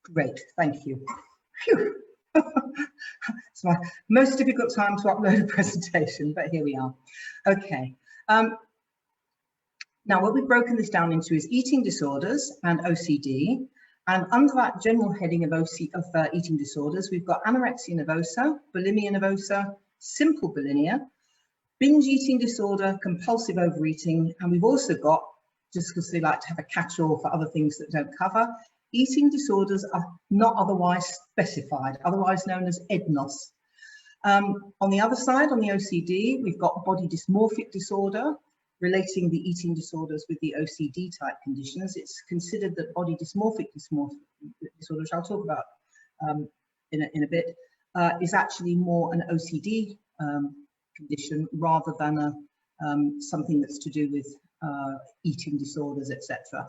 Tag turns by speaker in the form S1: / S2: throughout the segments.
S1: Great, thank you. Phew. It's my most difficult time to upload a presentation, but here we are. Okay. Now, what we've broken this down into is eating disorders and OCD. And under that general heading of eating disorders, we've got anorexia nervosa, bulimia nervosa, simple bulimia, binge eating disorder, compulsive overeating, and we've also got, just because they like to have a catch-all for other things that don't cover, eating disorders are not otherwise specified, otherwise known as EDNOS. On the other side, on the OCD, we've got body dysmorphic disorder, relating the eating disorders with the OCD type conditions. It's considered that body dysmorphic disorder, which I'll talk about in a bit, is actually more an OCD condition rather than something that's to do with eating disorders, etc.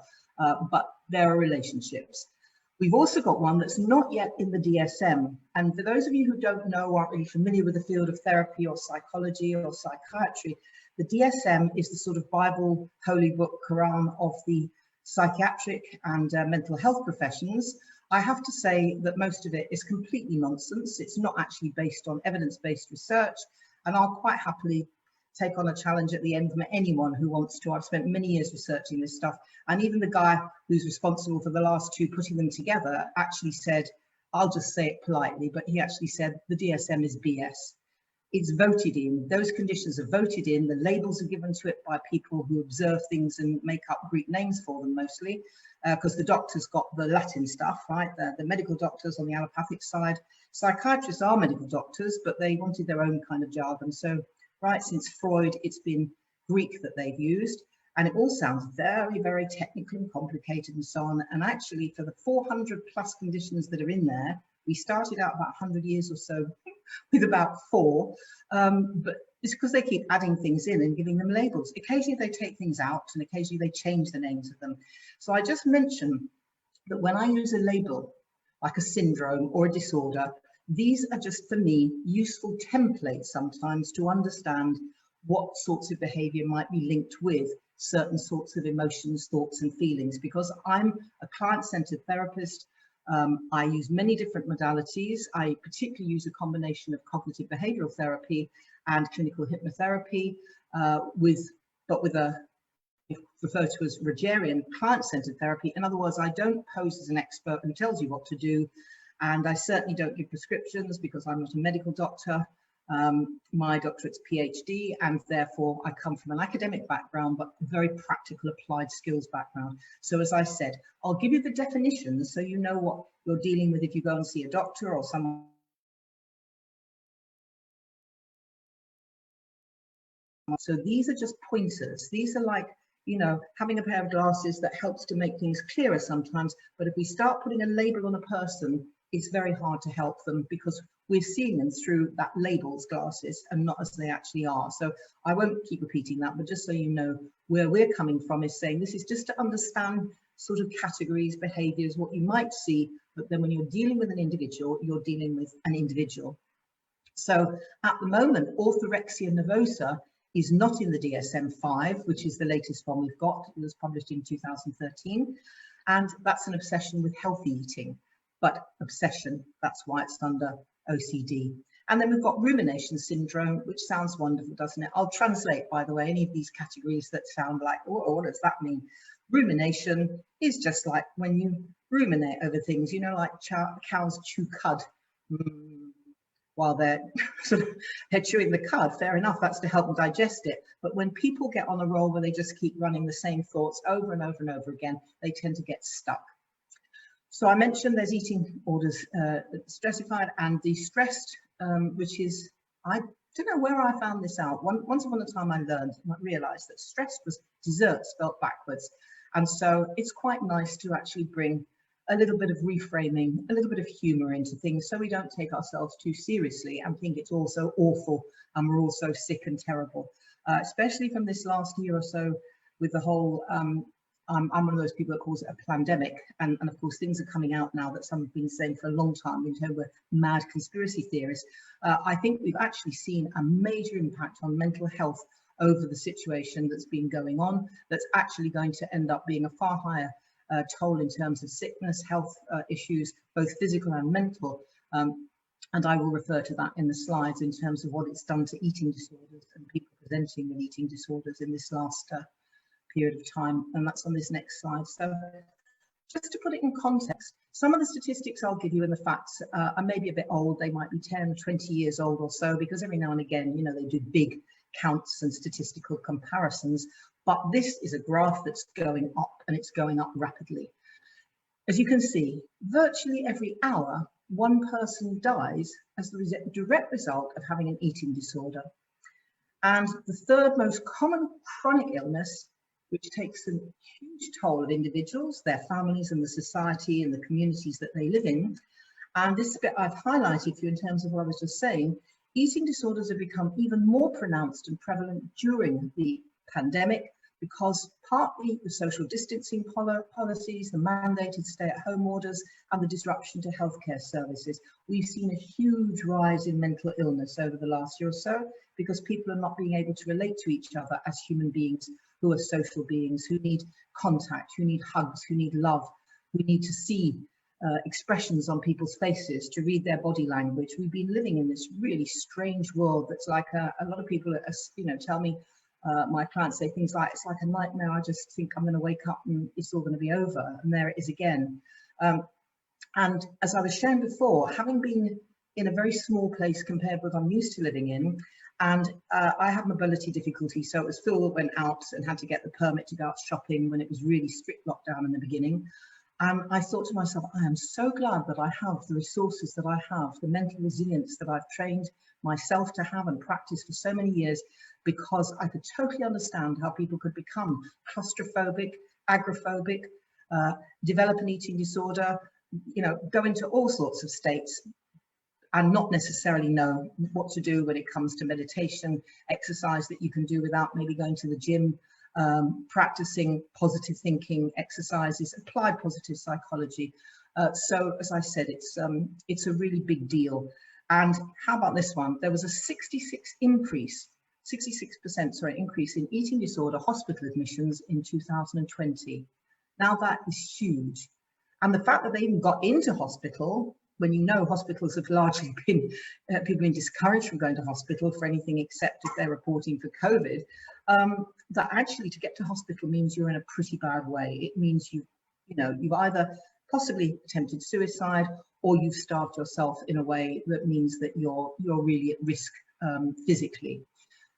S1: But there are relationships. We've also got one that's not yet in the DSM. And for those of you who don't know or aren't really familiar with the field of therapy or psychology or psychiatry, the DSM is the sort of Bible, holy book, Quran of the psychiatric and mental health professions. I have to say that most of it is completely nonsense. It's not actually based on evidence-based research. And I'll quite happily take on a challenge at the end from anyone who wants to. I've spent many years researching this stuff. And even the guy who's responsible for the last two putting them together actually said, I'll just say it politely, but he actually said the DSM is BS. It's voted in, those conditions are voted in, the labels are given to it by people who observe things and make up Greek names for them mostly, because the doctors got the Latin stuff, right? The medical doctors on the allopathic side. Psychiatrists are medical doctors, but they wanted their own kind of jargon. So right since Freud, it's been Greek that they've used. And it all sounds very, very technical and complicated and so on. And actually for the 400 plus conditions that are in there, we started out about 100 years or so with about 4, but it's because they keep adding things in and giving them labels. Occasionally they take things out and occasionally they change the names of them. So I just mentioned that when I use a label, like a syndrome or a disorder, these are just, for me, useful templates sometimes to understand what sorts of behaviour might be linked with certain sorts of emotions, thoughts and feelings. Because I'm a client-centred therapist, I use many different modalities. I particularly use a combination of cognitive behavioural therapy and clinical hypnotherapy but with a referred to as Rogerian client-centred therapy. In other words, I don't pose as an expert who tells you what to do, and I certainly don't give prescriptions because I'm not a medical doctor. My doctorate's PhD, and therefore I come from an academic background, but a very practical applied skills background. So as I said, I'll give you the definitions so you know what you're dealing with if you go and see a doctor or someone. So these are just pointers. These are like, you know, having a pair of glasses that helps to make things clearer sometimes. But if we start putting a label on a person, it's very hard to help them because we're seeing them through that label's glasses and not as they actually are. So I won't keep repeating that, but just so you know where we're coming from is saying this is just to understand sort of categories, behaviours, what you might see, but then when you're dealing with an individual, you're dealing with an individual. So at the moment, Orthorexia Nervosa is not in the DSM-5, which is the latest one we've got. It was published in 2013, and that's an obsession with healthy eating. But obsession, that's why it's under OCD. And then we've got rumination syndrome, which sounds wonderful, doesn't it? I'll translate, by the way, any of these categories that sound like, oh, what does that mean? Rumination is just like when you ruminate over things, you know, like cows chew cud while they're chewing the cud. Fair enough, that's to help them digest it. But when people get on a roll where they just keep running the same thoughts over and over and over again, they tend to get stuck. So I mentioned there's eating disorders stressified and distressed, which is, I don't know where I found this out. Once upon a time I learned and I realised that stressed was dessert spelt backwards. And so it's quite nice to actually bring a little bit of reframing, a little bit of humour into things so we don't take ourselves too seriously and think it's all so awful and we're all so sick and terrible, especially from this last year or so with the whole I'm one of those people that calls it a pandemic, and of course things are coming out now that some have been saying for a long time in terms of mad conspiracy theories. I think we've actually seen a major impact on mental health over the situation that's been going on, that's actually going to end up being a far higher toll in terms of sickness, health issues, both physical and mental. And I will refer to that in the slides in terms of what it's done to eating disorders and people presenting with eating disorders in this last period of time. And that's on this next slide. So just to put it in context, some of the statistics I'll give you and the facts are maybe a bit old. They might be 10, 20 years old or so, because every now and again, you know, they do big counts and statistical comparisons. But this is a graph that's going up, and it's going up rapidly. As you can see, virtually every hour, one person dies as the direct result of having an eating disorder. And the third most common chronic illness, which takes a huge toll of individuals, their families, and the society and the communities that they live in. And this bit I've highlighted for you in terms of what I was just saying. Eating disorders have become even more pronounced and prevalent during the pandemic, because partly the social distancing policies, the mandated stay-at-home orders, and the disruption to healthcare services. We've seen a huge rise in mental illness over the last year or so, because people are not being able to relate to each other as human beings who are social beings, who need contact, who need hugs, who need love, who need to see expressions on people's faces, to read their body language. We've been living in this really strange world that's like a lot of people, you know, tell me, my clients say things like, it's like a nightmare. I just think I'm going to wake up and it's all going to be over. And there it is again. And as I was sharing before, having been in a very small place compared with what I'm used to living in, and I have mobility difficulty, so it was Phil that went out and had to get the permit to go out shopping when it was really strict lockdown in the beginning. And I thought to myself, I am so glad that I have the resources that I have, the mental resilience that I've trained myself to have and practice for so many years, because I could totally understand how people could become claustrophobic, agoraphobic, develop an eating disorder, you know, go into all sorts of states and not necessarily know what to do when it comes to meditation, exercise that you can do without maybe going to the gym, practicing positive thinking exercises, applied positive psychology. So as I said, it's a really big deal. And how about this one? There was a 66% increase in eating disorder hospital admissions in 2020. Now that is huge. And the fact that they even got into hospital, when you know hospitals have largely been, people being discouraged from going to hospital for anything except if they're reporting for COVID, that actually to get to hospital means you're in a pretty bad way. It means you've either possibly attempted suicide, or you've starved yourself in a way that means that you're really at risk physically.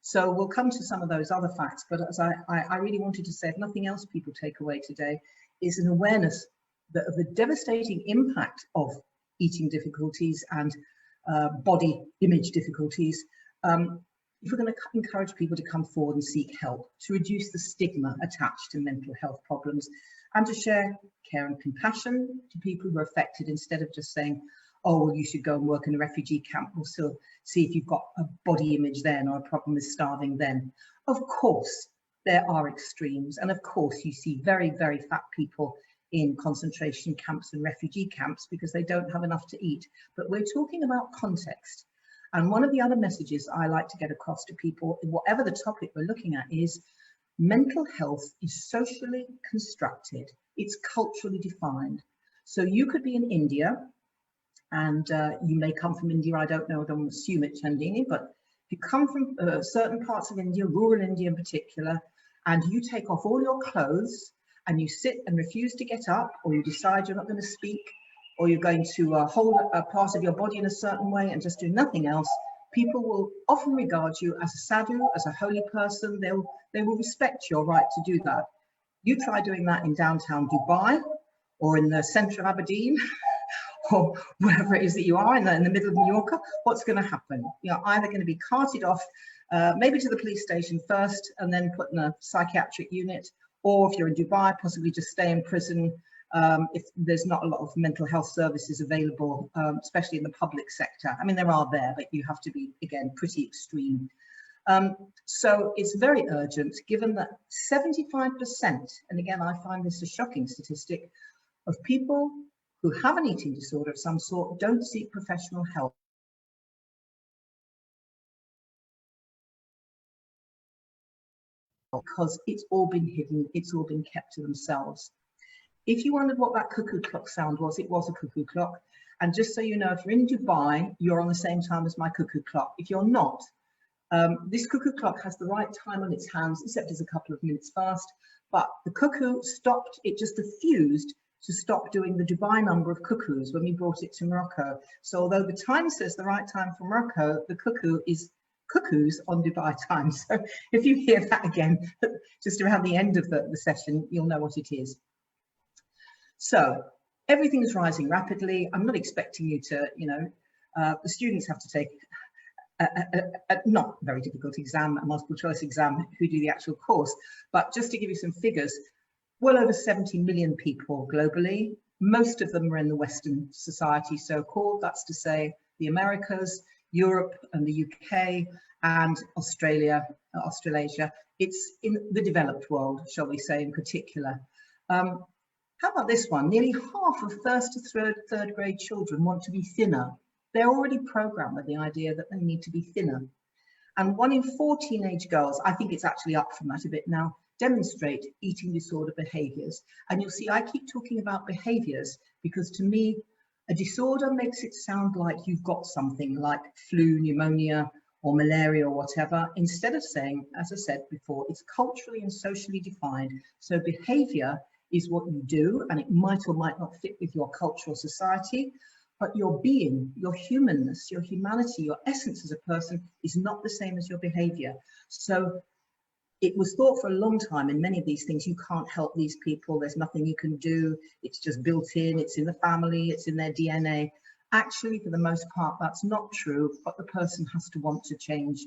S1: So we'll come to some of those other facts, but as I really wanted to say, if nothing else people take away today, is an awareness of the devastating impact of eating difficulties and body image difficulties. If we're going to encourage people to come forward and seek help, to reduce the stigma attached to mental health problems, and to share care and compassion to people who are affected, instead of just saying, oh, well, you should go and work in a refugee camp. We'll still see if you've got a body image then or a problem with starving then. Of course, there are extremes. And of course, you see very, very fat people in concentration camps and refugee camps because they don't have enough to eat. But we're talking about context. And one of the other messages I like to get across to people, whatever the topic we're looking at, is mental health is socially constructed. It's culturally defined. So you could be in India, and you may come from India, I don't know, I don't assume it, Chandini, but if you come from certain parts of India, rural India in particular, and you take off all your clothes and you sit and refuse to get up, or you decide you're not going to speak, or you're going to hold a part of your body in a certain way and just do nothing else, people will often regard you as a sadhu, as a holy person. They will respect your right to do that. You try doing that in downtown Dubai or in the centre of Aberdeen or wherever it is that you are in the middle of New York, what's going to happen? You're either going to be carted off, maybe to the police station first and then put in a psychiatric unit, or if you're in Dubai, possibly just stay in prison if there's not a lot of mental health services available, especially in the public sector. I mean, there are there, but you have to be, again, pretty extreme. So it's very urgent, given that 75%, and again, I find this a shocking statistic, of people who have an eating disorder of some sort don't seek professional help. Because it's all been hidden, it's all been kept to themselves. If you wondered what that cuckoo clock sound was, it was a cuckoo clock. And just so you know, if you're in Dubai, you're on the same time as my cuckoo clock. If you're not, this cuckoo clock has the right time on its hands, except it's a couple of minutes fast. But the cuckoo stopped, it just diffused to stop doing the Dubai number of cuckoos when we brought it to Morocco. So although the time says the right time for Morocco, the cuckoo is cuckoos on Dubai time. So if you hear that again, just around the end of the session, you'll know what it is. So everything is rising rapidly. I'm not expecting you to, the students have to take a not very difficult exam, a multiple choice exam, who do the actual course. But just to give you some figures, well over 70 million people globally. Most of them are in the Western society, so-called. That's to say the Americas, Europe and the UK and Australasia. It's in the developed world, shall we say, in particular. How about this one? Nearly half of first to third grade children want to be thinner. They're already programmed with the idea that they need to be thinner. And 1 in 4 teenage girls, I think it's actually up from that a bit now, demonstrate eating disorder behaviours. And you'll see I keep talking about behaviours because to me, a disorder makes it sound like you've got something like flu, pneumonia, or malaria or whatever, instead of saying, as I said before, it's culturally and socially defined. So behaviour is what you do, and it might or might not fit with your culture or society, but your being, your humanness, your humanity, your essence as a person is not the same as your behaviour. So it was thought for a long time in many of these things, you can't help these people, there's nothing you can do, it's just built in, it's in the family, it's in their DNA. Actually, for the most part, that's not true, but the person has to want to change.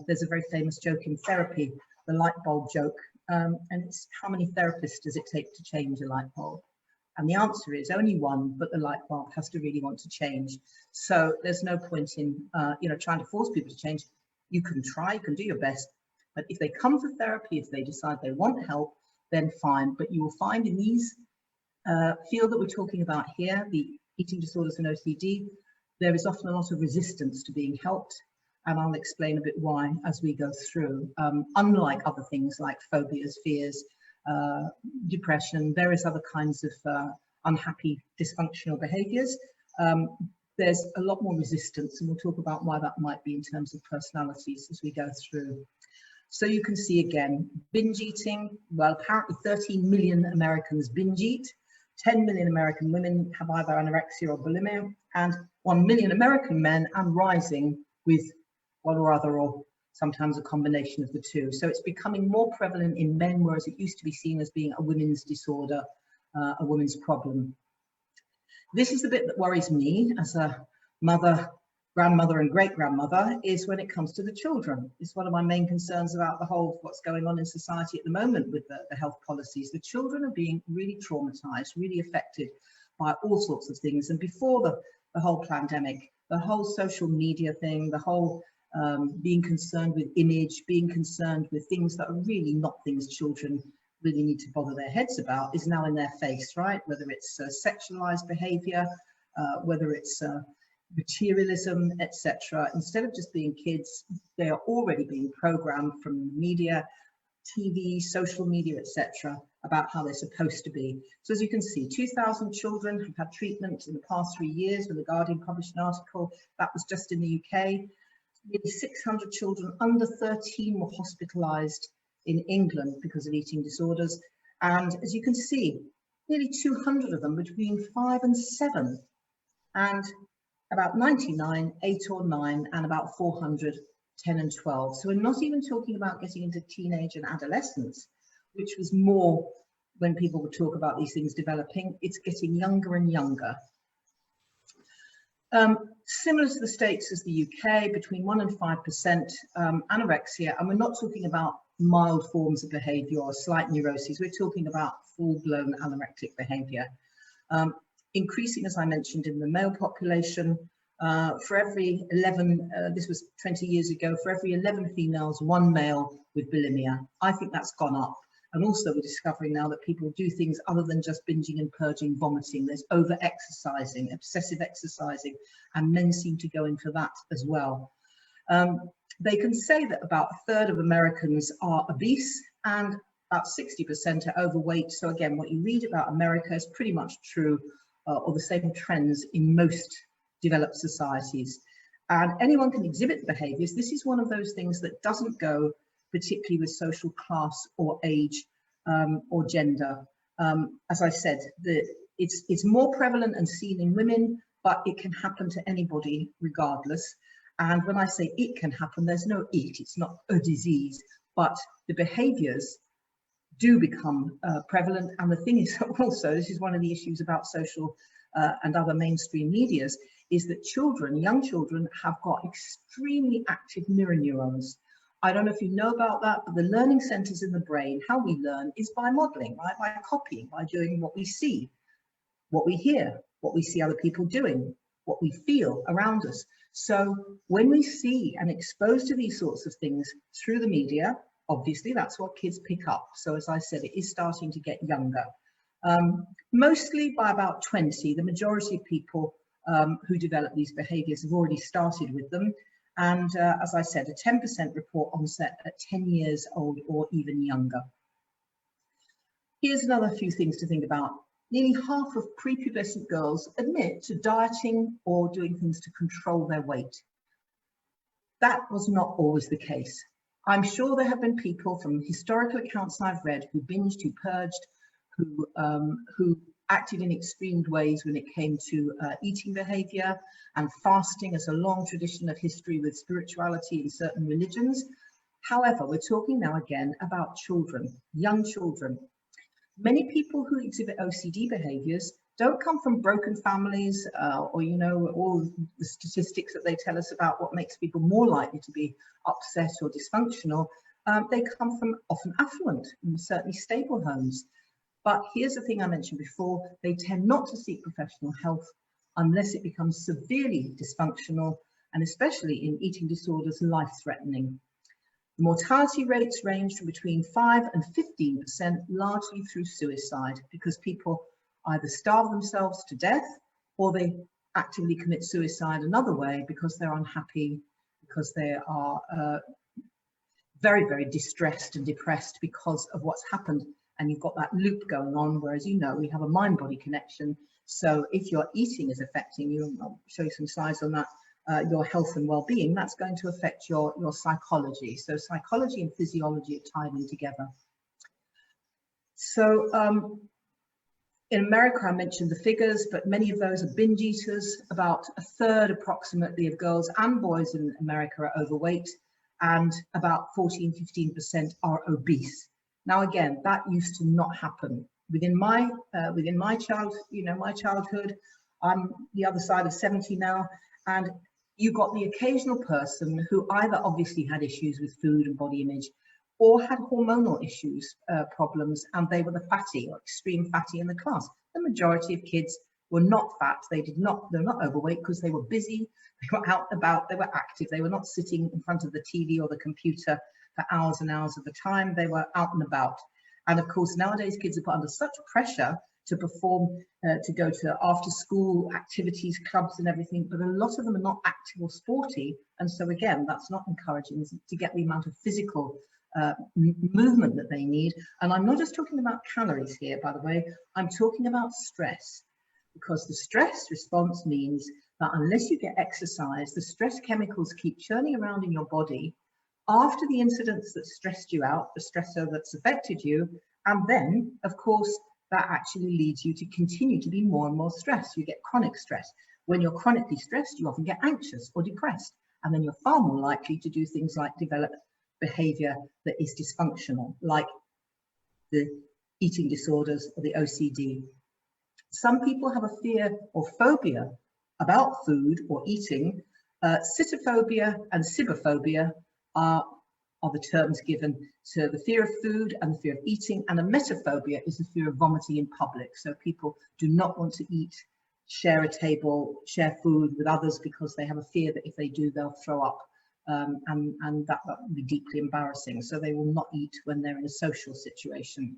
S1: There's a very famous joke in therapy, the light bulb joke, and it's how many therapists does it take to change a light bulb? And the answer is only one, but the light bulb has to really want to change. So there's no point in trying to force people to change. You can try, you can do your best, but if they come for therapy, if they decide they want help, then fine. But you will find in these field that we're talking about here, the eating disorders and OCD, there is often a lot of resistance to being helped. And I'll explain a bit why as we go through. Unlike other things like phobias, fears, depression, various other kinds of unhappy, dysfunctional behaviours, there's a lot more resistance, and we'll talk about why that might be in terms of personalities as we go through. So you can see again, binge eating, well, apparently 13 million Americans binge eat, 10 million American women have either anorexia or bulimia, and 1 million American men, and rising, with one or other, or sometimes a combination of the two. So it's becoming more prevalent in men, whereas it used to be seen as being a women's disorder, a women's problem. This is the bit that worries me as a mother, grandmother and great-grandmother, is when it comes to the children. It's one of my main concerns about the whole what's going on in society at the moment with the health policies. The children are being really traumatized, really affected by all sorts of things. And before the whole pandemic, the whole social media thing, the whole being concerned with image, being concerned with things that are really not things children really need to bother their heads about, is now in their face, right? Whether it's sexualized behavior, whether it's materialism, etc. Instead of just being kids, they are already being programmed from media, TV, social media, etc., about how they're supposed to be. So as you can see, 2,000 children have had treatment in the past 3 years. When The Guardian published an article, that was just in the UK. Nearly 600 children under 13 were hospitalised in England because of eating disorders. And as you can see, nearly 200 of them between 5 and 7. And about 99, 8 or 9, and about 400, 10 and 12. So we're not even talking about getting into teenage and adolescence, which was more when people would talk about these things developing. It's getting younger and younger. Similar to the States as the UK, between 1 and 5% anorexia, and we're not talking about mild forms of behaviour or slight neuroses, we're talking about full-blown anorectic behaviour. Increasing, as I mentioned, in the male population. For every 11, this was 20 years ago, for every 11 females, 1 male with bulimia. I think that's gone up. And also we're discovering now that people do things other than just binging and purging, vomiting. There's over-exercising, obsessive exercising, and men seem to go in for that as well. They can say that about 1/3 of Americans are obese, and about 60% are overweight. So again, what you read about America is pretty much true, or the same trends in most developed societies. And anyone can exhibit behaviours. This is one of those things that doesn't go particularly with social class or age or gender. As I said, it's more prevalent and seen in women, but it can happen to anybody regardless. And when I say it can happen, there's no it, it's not a disease, but the behaviours do become prevalent. And the thing is also, this is one of the issues about social and other mainstream medias, is that children, young children, have got extremely active mirror neurons. I don't know if you know about that, but the learning centers in the brain, how we learn is by modeling, right? By copying, by doing what we see, what we hear, what we see other people doing, what we feel around us. So when we see and exposed to these sorts of things through the media, obviously that's what kids pick up. So as I said, it is starting to get younger. Mostly by about 20, the majority of people who develop these behaviours have already started with them. And as I said, a 10% report onset at 10 years old or even younger. Here's another few things to think about. Nearly half of prepubescent girls admit to dieting or doing things to control their weight. That was not always the case. I'm sure there have been people from historical accounts I've read who binged, who purged, who acted in extreme ways when it came to eating behaviour and fasting as a long tradition of history with spirituality in certain religions. However, we're talking now again about children, young children. Many people who exhibit OCD behaviours don't come from broken families or, you know, all the statistics that they tell us about what makes people more likely to be upset or dysfunctional. They come from often affluent and certainly stable homes. But here's the thing I mentioned before, they tend not to seek professional help unless it becomes severely dysfunctional, and especially in eating disorders, life-threatening. The mortality rates range from between 5 and 15%, largely through suicide, because people either starve themselves to death or they actively commit suicide another way because they're unhappy, because they are very, very distressed and depressed because of what's happened. And you've got that loop going on, whereas, you know, we have a mind-body connection. So if your eating is affecting you, I'll show you some slides on that, your health and well-being, that's going to affect your psychology. So psychology and physiology are tied in together. So in America, I mentioned the figures, but many of those are binge eaters. About a third approximately of girls and boys in America are overweight, and about 14–15% are obese. Now, again, that used to not happen within my childhood. I'm the other side of 70 now, and you got the occasional person who either obviously had issues with food and body image, or had hormonal issues, problems, and they were the fatty or extreme fatty in the class. The majority of kids were not fat. They're not overweight because they were busy, they were out and about, they were active, they were not sitting in front of the TV or the computer for hours and hours at a time. They were out and about. And of course, nowadays kids are put under such pressure to perform, to go to after school activities, clubs and everything, but a lot of them are not active or sporty. And so again, that's not encouraging to get the amount of physical movement that they need. And I'm not just talking about calories here, by the way, I'm talking about stress, because the stress response means that unless you get exercise, the stress chemicals keep churning around in your body after the incidents that stressed you out, the stressor that's affected you, and then, of course, that actually leads you to continue to be more and more stressed. You get chronic stress. When you're chronically stressed, you often get anxious or depressed, and then you're far more likely to do things like develop behaviour that is dysfunctional, like the eating disorders or the OCD. Some people have a fear or phobia about food or eating. Cytophobia and cibophobia are the terms given to the fear of food and the fear of eating, and a metaphobia is the fear of vomiting in public. So people do not want to eat, share a table, share food with others because they have a fear that if they do, they'll throw up, and that would be deeply embarrassing. So they will not eat when they're in a social situation.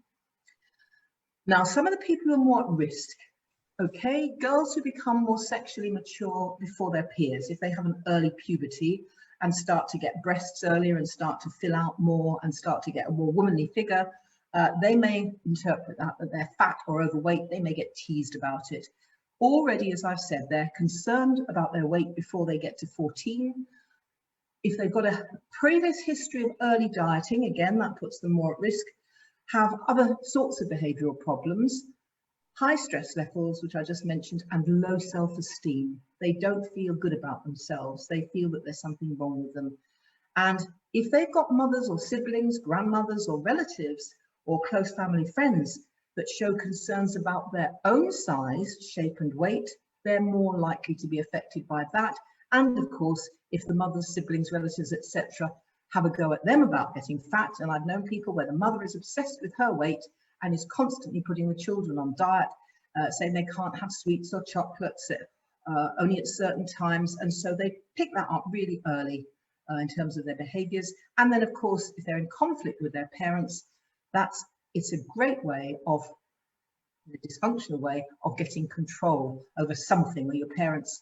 S1: Now, some of the people who are more at risk, okay, girls who become more sexually mature before their peers, if they have an early puberty and start to get breasts earlier and start to fill out more and start to get a more womanly figure, they may interpret that they're fat or overweight. They may get teased about it. Already, as I've said, they're concerned about their weight before they get to 14. If they've got a previous history of early dieting, again, that puts them more at risk, have other sorts of behavioural problems, high stress levels, which I just mentioned, and low self-esteem. They don't feel good about themselves. They feel that there's something wrong with them. And if they've got mothers or siblings, grandmothers or relatives or close family friends that show concerns about their own size, shape and weight, they're more likely to be affected by that. And of course, if the mothers, siblings, relatives, etc., have a go at them about getting fat, and I've known people where the mother is obsessed with her weight and is constantly putting the children on diet, saying they can't have sweets or chocolates only at certain times, and so they pick that up really early in terms of their behaviours. And then, of course, if they're in conflict with their parents, it's a great way of, a dysfunctional way of getting control over something, where your parents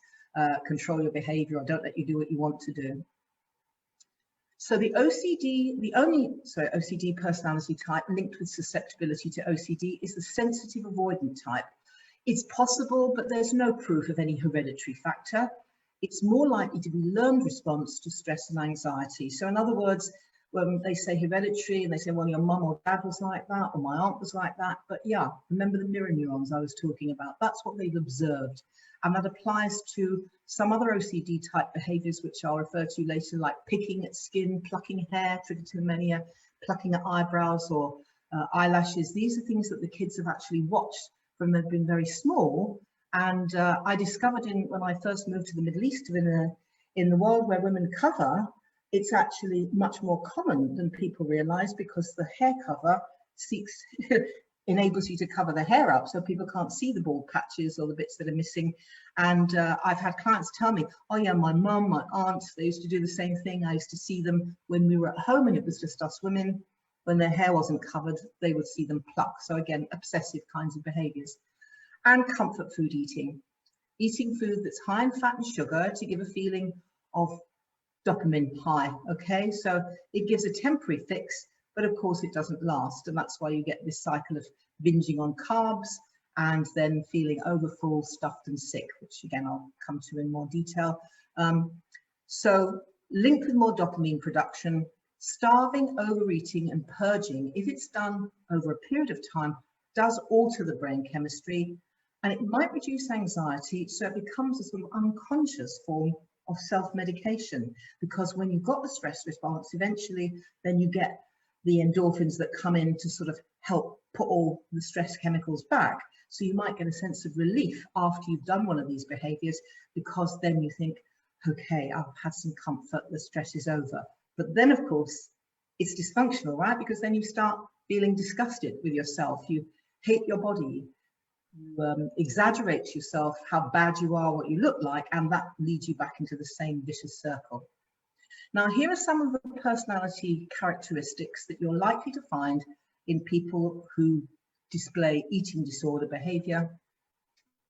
S1: control your behaviour or don't let you do what you want to do. So the OCD, OCD personality type linked with susceptibility to OCD is the sensitive avoidant type. It's possible, but there's no proof of any hereditary factor. It's more likely to be learned response to stress and anxiety. So in other words, when they say hereditary and they say, well, your mum or dad was like that, or my aunt was like that. But yeah, remember the mirror neurons I was talking about? That's what they've observed. And that applies to some other OCD type behaviors, which I'll refer to later, like picking at skin, plucking hair, trichotillomania, plucking at eyebrows or eyelashes. These are things that the kids have actually watched from they've been very small. And I discovered when I first moved to the Middle East, in the world where women cover, it's actually much more common than people realize, because the hair cover enables you to cover the hair up so people can't see the bald patches or the bits that are missing. And I've had clients tell me, oh yeah, my mum, my aunts, they used to do the same thing. I used to see them when we were at home and it was just us women. When their hair wasn't covered, they would see them pluck. So again, obsessive kinds of behaviors. And comfort food eating. Eating food that's high in fat and sugar to give a feeling of dopamine high, okay? So it gives a temporary fix, but of course it doesn't last. And that's why you get this cycle of binging on carbs and then feeling overfull, stuffed and sick, which again, I'll come to in more detail. So linked with more dopamine production, starving, overeating and purging, if it's done over a period of time, does alter the brain chemistry, and it might reduce anxiety, so it becomes a sort of unconscious form of self-medication, because when you've got the stress response, eventually then you get the endorphins that come in to sort of help put all the stress chemicals back. So you might get a sense of relief after you've done one of these behaviors, because then you think, okay, I've had some comfort, the stress is over. But then of course it's dysfunctional, right? Because then you start feeling disgusted with yourself, you hate your body, you exaggerate to yourself how bad you are, what you look like, and that leads you back into the same vicious circle. Now, here are some of the personality characteristics that you're likely to find in people who display eating disorder behavior.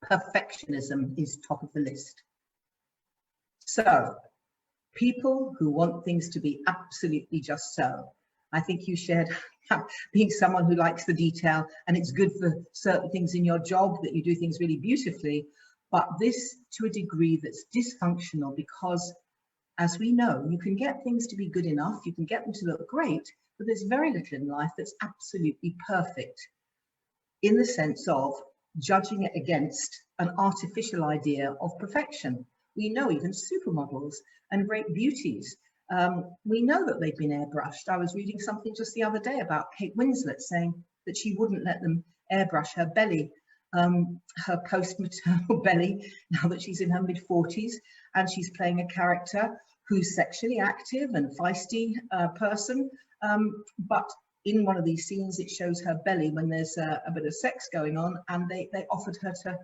S1: Perfectionism is top of the list. So, people who want things to be absolutely just so. I think you shared being someone who likes the detail, and it's good for certain things in your job that you do things really beautifully, but this to a degree that's dysfunctional, because as we know, you can get things to be good enough, you can get them to look great, but there's very little in life that's absolutely perfect, in the sense of judging it against an artificial idea of perfection. We know even supermodels and great beauties, we know that they've been airbrushed. I was reading something just the other day about Kate Winslet saying that she wouldn't let them airbrush her belly, her post-maternal belly, now that she's in her mid-40s, and she's playing a character who's sexually active and feisty person. But in one of these scenes, it shows her belly when there's a bit of sex going on, and they offered her to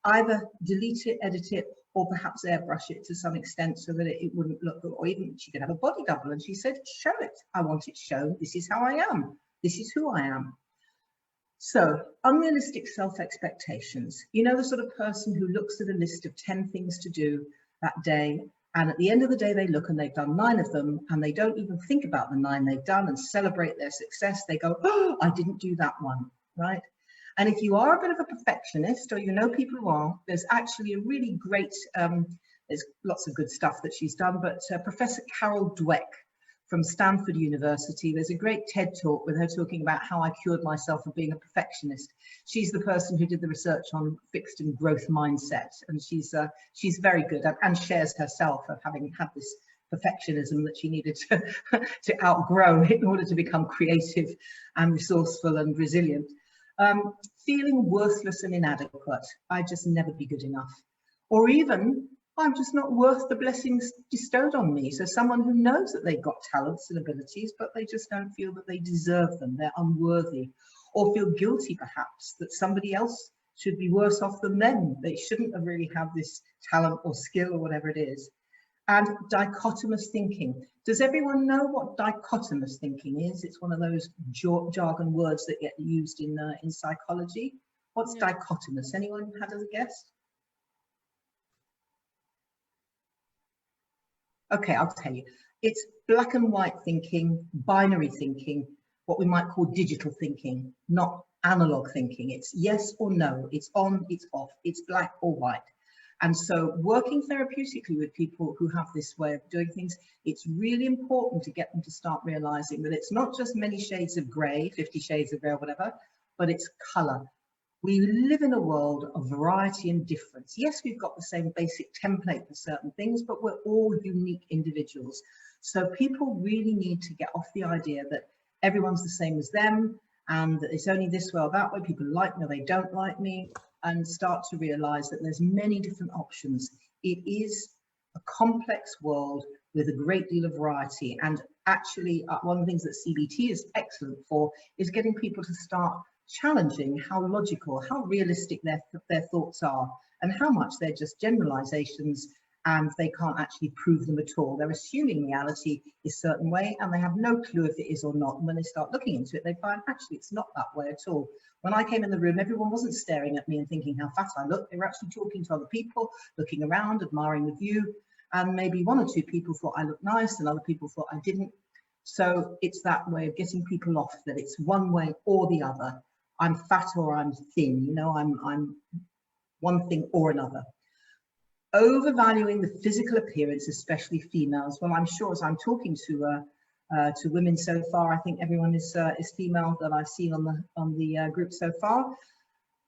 S1: either delete it, edit it, or perhaps airbrush it to some extent so that it wouldn't look good, or even she could have a body double. And she said, show it, I want it shown, this is how I am, this is who I am. So, unrealistic self-expectations. You know, the sort of person who looks at a list of 10 things to do that day And at the end of the day, they look and they've done 9 of them, and they don't even think about the 9 they've done and celebrate their success. They go, oh, I didn't do that one, right? And if you are a bit of a perfectionist, or you know people who are, there's actually a really great, there's lots of good stuff that she's done, but Professor Carol Dweck from Stanford University, there's a great TED talk with her talking about how I cured myself of being a perfectionist. She's the person who did the research on fixed and growth mindset, and she's very good and shares herself of having had this perfectionism that she needed to outgrow in order to become creative and resourceful and resilient. Feeling worthless and inadequate. I just never be good enough. Or even, I'm just not worth the blessings bestowed on me. So someone who knows that they've got talents and abilities, but they just don't feel that they deserve them. They're unworthy, or feel guilty perhaps that somebody else should be worse off than them. They shouldn't have really had this talent or skill or whatever it is. And dichotomous thinking. Does everyone know what dichotomous thinking is? It's one of those jargon words that get used in psychology. What's dichotomous? Anyone had a guess? Okay, I'll tell you. It's black and white thinking, binary thinking, what we might call digital thinking, not analog thinking. It's yes or no, it's on, it's off, it's black or white. And so working therapeutically with people who have this way of doing things, it's really important to get them to start realizing that it's not just many shades of grey, 50 shades of grey or whatever, but it's colour. We live in a world of variety and difference. Yes, we've got the same basic template for certain things, but we're all unique individuals. So people really need to get off the idea that everyone's the same as them and that it's only this way or that way. People like me or they don't like me, and start to realize that there's many different options. It is a complex world with a great deal of variety. And actually, one of the things that CBT is excellent for is getting people to start challenging how logical, how realistic their thoughts are, and how much they're just generalizations and they can't actually prove them at all. They're assuming reality is a certain way and they have no clue if it is or not. And when they start looking into it, they find actually it's not that way at all. When I came in the room, everyone wasn't staring at me and thinking how fat I looked. They were actually talking to other people, looking around, admiring the view. And maybe 1 or 2 people thought I looked nice and other people thought I didn't. So it's that way of getting people off that it's one way or the other. I'm fat or I'm thin, you know, I'm one thing or another. Overvaluing the physical appearance, especially females. Well, I'm sure as I'm talking to women so far, I think everyone is female that I've seen on the group so far.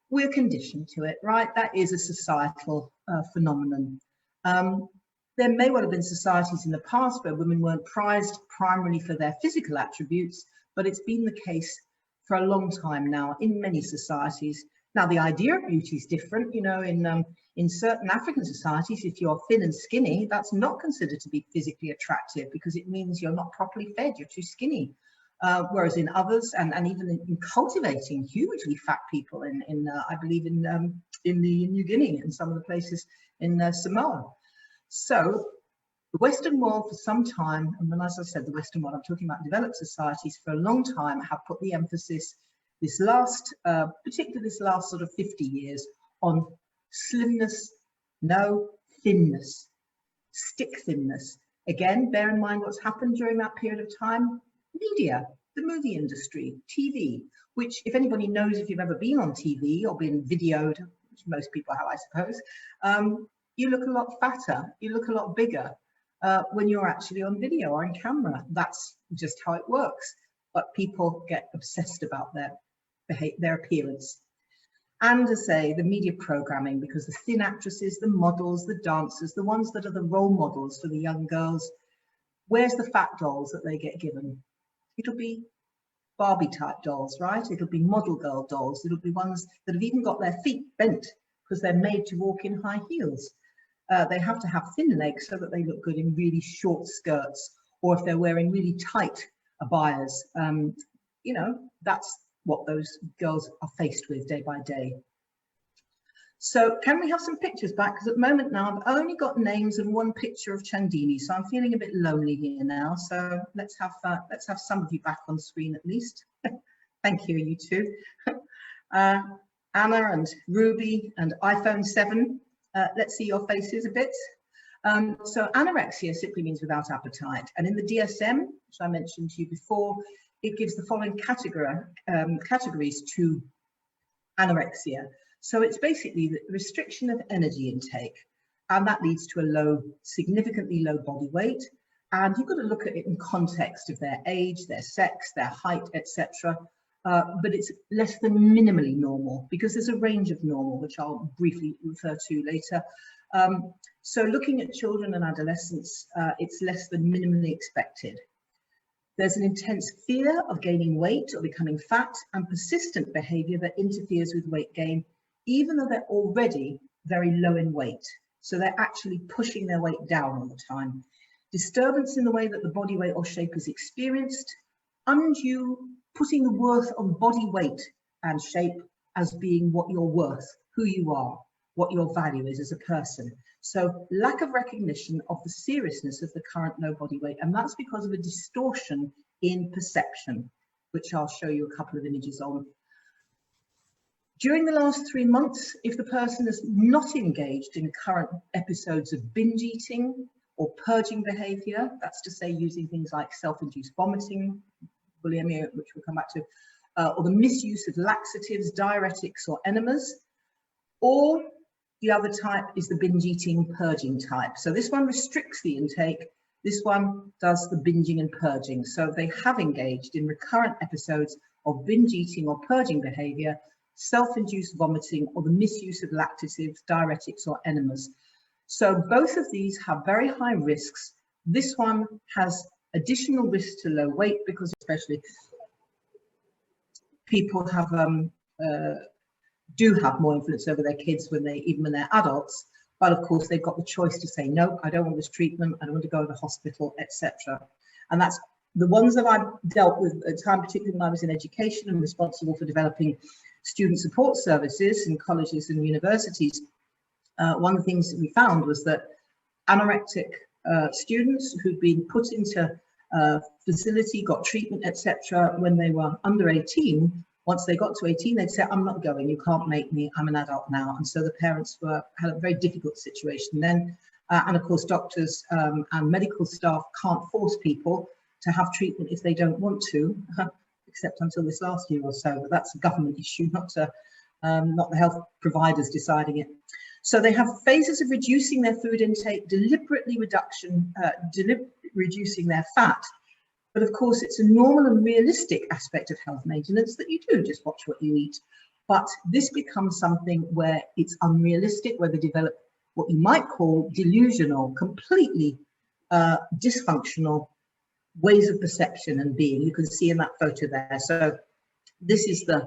S1: We're conditioned to it, right? That is a societal phenomenon. There may well have been societies in the past where women weren't prized primarily for their physical attributes, but it's been the case for a long time now in many societies. Now, the idea of beauty is different. You know, in certain African societies, if you're thin and skinny, that's not considered to be physically attractive because it means you're not properly fed, you're too skinny. Whereas in others, and even in cultivating hugely fat people I believe in New Guinea and some of the places in Samoa. So the Western world for some time, and when, as I said, the Western world, I'm talking about developed societies for a long time, have put the emphasis particularly this last sort of 50 years on slimness, no, thinness, stick thinness. Again, bear in mind what's happened during that period of time. Media, the movie industry, TV, which if anybody knows, if you've ever been on TV or been videoed, which most people have, I suppose, you look a lot fatter, you look a lot bigger when you're actually on video or on camera. That's just how it works. But people get obsessed about their appearance. And to say the media programming, because the thin actresses, the models, the dancers, the ones that are the role models for the young girls, where's the fat dolls that they get given? It'll be Barbie type dolls, right? It'll be model girl dolls. It'll be ones that have even got their feet bent because they're made to walk in high heels. They have to have thin legs so that they look good in really short skirts, or if they're wearing really tight abayas. You know, that's what those girls are faced with day by day. So can we have some pictures back? Because at the moment now, I've only got names and 1 picture of Chandini, so I'm feeling a bit lonely here now. So let's have some of you back on screen at least. Thank you, you two. Anna and Ruby and iPhone 7. Let's see your faces a bit. So anorexia simply means without appetite. And in the DSM, which I mentioned to you before, it gives the following categories to anorexia. So it's basically the restriction of energy intake, and that leads to a significantly low body weight. And you've got to look at it in context of their age, their sex, their height, etc. But it's less than minimally normal, because there's a range of normal, which I'll briefly refer to later. So looking at children and adolescents, it's less than minimally expected. There's an intense fear of gaining weight or becoming fat, and persistent behaviour that interferes with weight gain, even though they're already very low in weight. So they're actually pushing their weight down all the time. Disturbance in the way that the body weight or shape is experienced, undue putting the worth on body weight and shape as being what you're worth, who you are, what your value is as a person. So lack of recognition of the seriousness of the current low body weight, and that's because of a distortion in perception, which I'll show you a couple of images on. During the last 3 months, if the person is not engaged in current episodes of binge eating or purging behaviour, that's to say using things like self-induced vomiting, bulimia, which we'll come back to, or the misuse of laxatives, diuretics or enemas, or the other type is the binge eating purging type. So this one restricts the intake, this one does the binging and purging. So they have engaged in recurrent episodes of binge eating or purging behaviour, self-induced vomiting, or the misuse of laxatives, diuretics or enemas. So both of these have very high risks. This one has additional risks to low weight, because especially people have do have more influence over their kids even when they're adults. But of course, they've got the choice to say, no, I don't want this treatment, I don't want to go to the hospital, etc. And that's the ones that I've dealt with at the time, particularly when I was in education and responsible for developing student support services in colleges and universities. One of the things that we found was that anorectic students who'd been put into facility, got treatment, etc. when they were under 18, once they got to 18, they'd say, I'm not going, you can't make me, I'm an adult now. And so the parents had a very difficult situation then. And of course, doctors and medical staff can't force people to have treatment if they don't want to, except until this last year or so. But that's a government issue, not the health providers deciding it. So they have phases of reducing their food intake, deliberately reducing their fat. But of course, it's a normal and realistic aspect of health maintenance that you do just watch what you eat. But this becomes something where it's unrealistic, where they develop what you might call delusional, completely dysfunctional ways of perception and being. You can see in that photo there. So this is the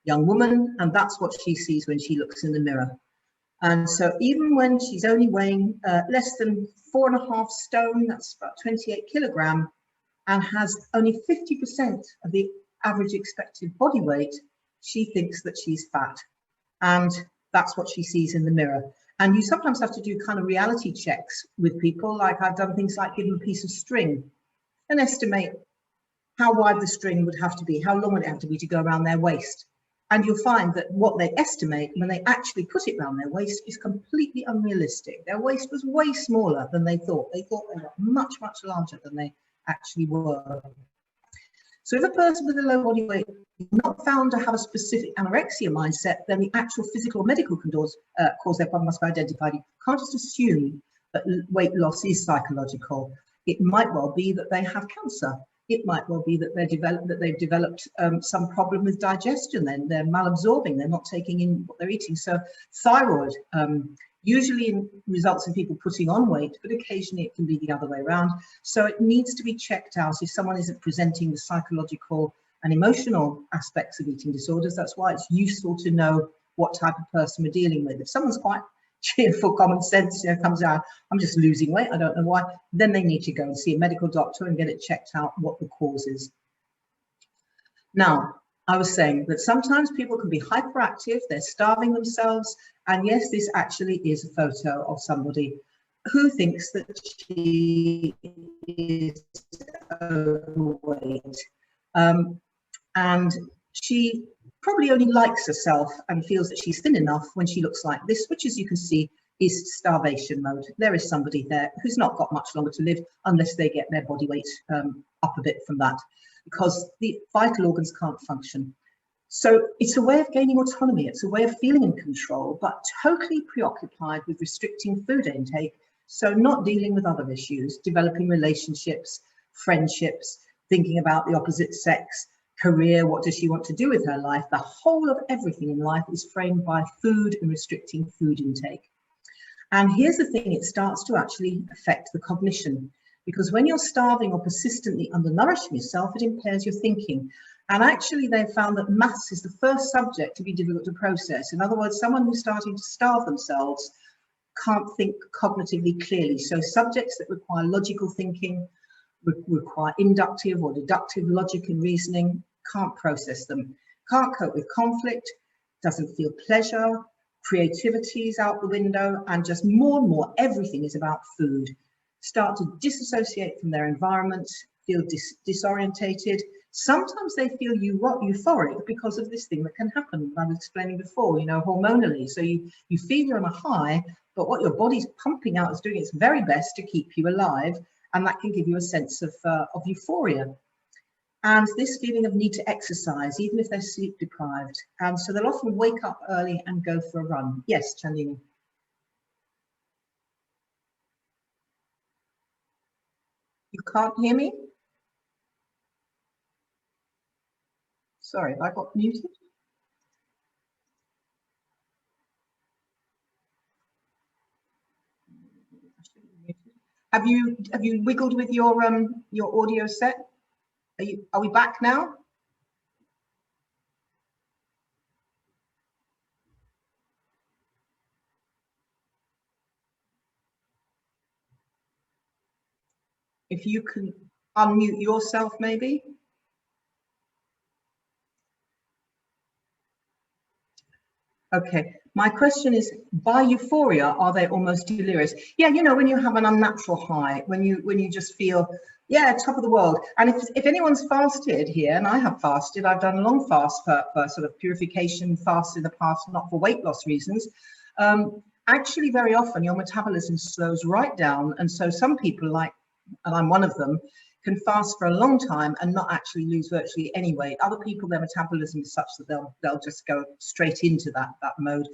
S1: young woman, and that's what she sees when she looks in the mirror. And so even when she's only weighing less than 4.5 stone, that's about 28 kilograms, and has only 50% of the average expected body weight, she thinks that she's fat. And that's what she sees in the mirror. And you sometimes have to do kind of reality checks with people. Like I've done things like give them a piece of string and estimate how wide the string would have to be, how long would it have to be to go around their waist. And you'll find that what they estimate when they actually put it around their waist is completely unrealistic. Their waist was way smaller than they thought. They thought they were much, much larger than they actually were. So if a person with a low body weight is not found to have a specific anorexia mindset, then the actual physical or medical cause their problem must be identified. You can't just assume that weight loss is psychological. It might well be that they have cancer. It might well be that they've developed some problem with digestion. Then they're malabsorbing. They're not taking in what they're eating. So thyroid usually results in people putting on weight, but occasionally it can be the other way around. So it needs to be checked out if someone isn't presenting the psychological and emotional aspects of eating disorders. That's why it's useful to know what type of person we're dealing with. If someone's quite cheerful, common sense, comes out, I'm just losing weight, I don't know why, then they need to go and see a medical doctor and get it checked out what the cause is. Now, I was saying that sometimes people can be hyperactive, they're starving themselves, and yes, this actually is a photo of somebody who thinks that she is overweight. And she probably only likes herself and feels that she's thin enough when she looks like this, which, as you can see, is starvation mode. There is somebody there who's not got much longer to live unless they get their body weight up a bit from that, because the vital organs can't function. So it's a way of gaining autonomy. It's a way of feeling in control, but totally preoccupied with restricting food intake. So not dealing with other issues, developing relationships, friendships, thinking about the opposite sex, career, what does she want to do with her life? The whole of everything in life is framed by food and restricting food intake. And here's the thing, it starts to actually affect the cognition, because when you're starving or persistently undernourishing yourself, it impairs your thinking. And actually they've found that maths is the first subject to be difficult to process. In other words, someone who's starting to starve themselves can't think cognitively clearly. So subjects that require logical thinking, require inductive or deductive logic and reasoning, can't process them, can't cope with conflict, doesn't feel pleasure, creativity is out the window, and just more and more everything is about food. Start to disassociate from their environment, feel disorientated. Sometimes they feel euphoric because of this thing that can happen, I was explaining before, you know, hormonally. So you feel you're on a high, but what your body's pumping out is doing its very best to keep you alive, and that can give you a sense of euphoria. And this feeling of need to exercise, even if they're sleep deprived. And so they'll often wake up early and go for a run. Yes, Chandini. You can't hear me? Sorry, have I got muted? Have you wiggled with your audio set? Are we back now? If you can unmute yourself, maybe. Okay, my question is, by euphoria, are they almost delirious? Yeah, you know, when you have an unnatural high, when you just feel, yeah, top of the world. And if anyone's fasted here, and I have fasted, I've done long fasts for sort of purification fasts in the past, not for weight loss reasons. Actually, very often your metabolism slows right down. And so some people, like, and I'm one of them, can fast for a long time and not actually lose virtually any weight. Other people, their metabolism is such that they'll just go straight into that mode.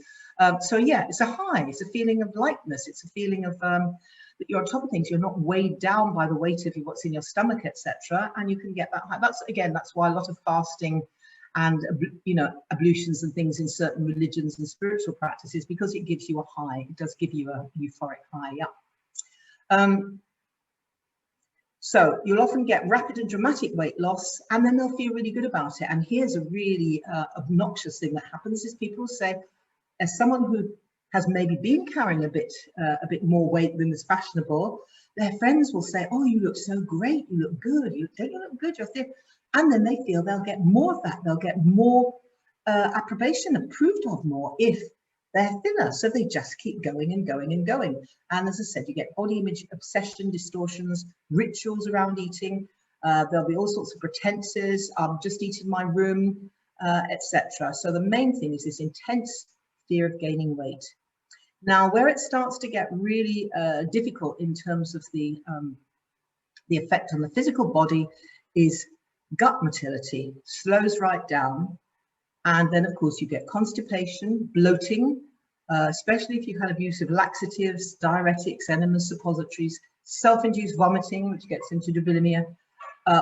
S1: So yeah, it's a high, it's a feeling of lightness, it's a feeling of that you're on top of things, you're not weighed down by the weight of what's in your stomach, etc. And you can get that high. That's why a lot of fasting and, you know, ablutions and things in certain religions and spiritual practices, because it gives you a high. It does give you a euphoric high. Yeah. So you'll often get rapid and dramatic weight loss, and then they'll feel really good about it. And here's a really obnoxious thing that happens is people say, as someone who has maybe been carrying a bit more weight than is fashionable, their friends will say, oh, you look so great, you look good, don't you look good, you're thin. And then they feel they'll get more of that, they'll get more approbation, approved of more if they're thinner. So they just keep going and going and going. And as I said, you get body image obsession, distortions, rituals around eating. There'll be all sorts of pretenses, just eat in my room, etc. So the main thing is this intense fear of gaining weight. Now, where it starts to get really difficult in terms of the effect on the physical body is gut motility, slows right down. And then, of course, you get constipation, bloating, especially if you've had abuse of laxatives, diuretics, enemas, suppositories, self-induced vomiting, which gets into bulimia,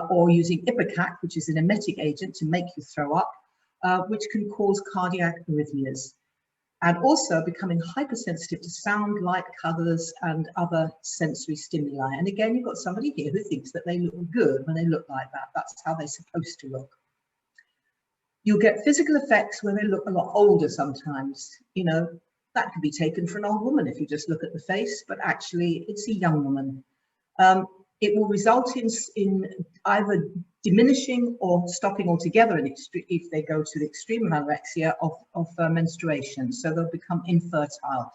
S1: or using ipecac, which is an emetic agent to make you throw up, which can cause cardiac arrhythmias. And also becoming hypersensitive to sound, light, colours, and other sensory stimuli. And again, you've got somebody here who thinks that they look good when they look like that. That's how they're supposed to look. You'll get physical effects where they look a lot older sometimes. You know, that could be taken for an old woman if you just look at the face, but actually it's a young woman. It will result in either diminishing or stopping altogether if they go to the extreme of anorexia of menstruation. So they'll become infertile.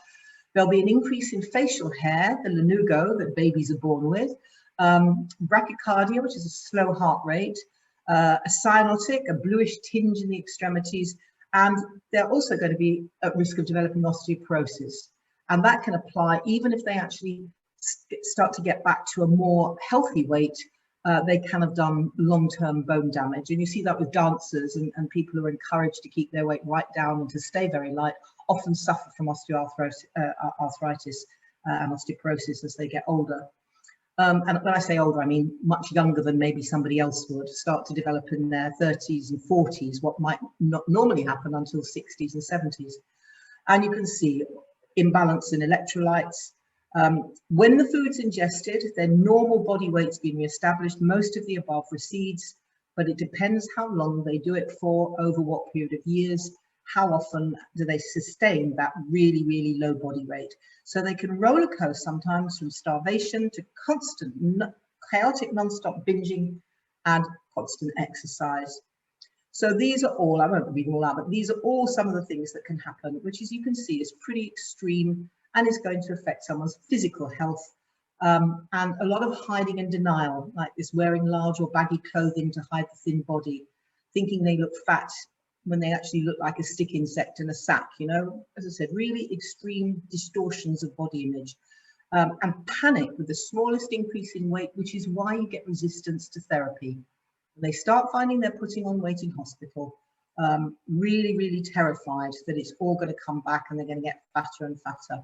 S1: There'll be an increase in facial hair, the lanugo that babies are born with, brachycardia, which is a slow heart rate, a cyanotic, a bluish tinge in the extremities, and they're also going to be at risk of developing osteoporosis. And that can apply even if they actually start to get back to a more healthy weight. They can have done long-term bone damage. And you see that with dancers and people who are encouraged to keep their weight right down and to stay very light often suffer from osteoarthritis and osteoporosis as they get older. And when I say older, I mean much younger than maybe somebody else would, start to develop in their 30s and 40s, what might not normally happen until 60s and 70s. And you can see imbalance in electrolytes. When the food's ingested, then normal body weight's been reestablished. Most of the above recedes, but it depends how long they do it for, over what period of years, how often do they sustain that really, really low body weight. So they can roller coaster sometimes from starvation to constant, chaotic, non-stop binging and constant exercise. So these are all, I won't read them all out, but these are all some of the things that can happen, which, as you can see, is pretty extreme and is going to affect someone's physical health. And a lot of hiding and denial, like this wearing large or baggy clothing to hide the thin body, thinking they look fat when they actually look like a stick insect in a sack, you know, as I said, really extreme distortions of body image. And panic with the smallest increase in weight, which is why you get resistance to therapy. They start finding they're putting on weight in hospital, really, really terrified that it's all going to come back and they're going to get fatter and fatter.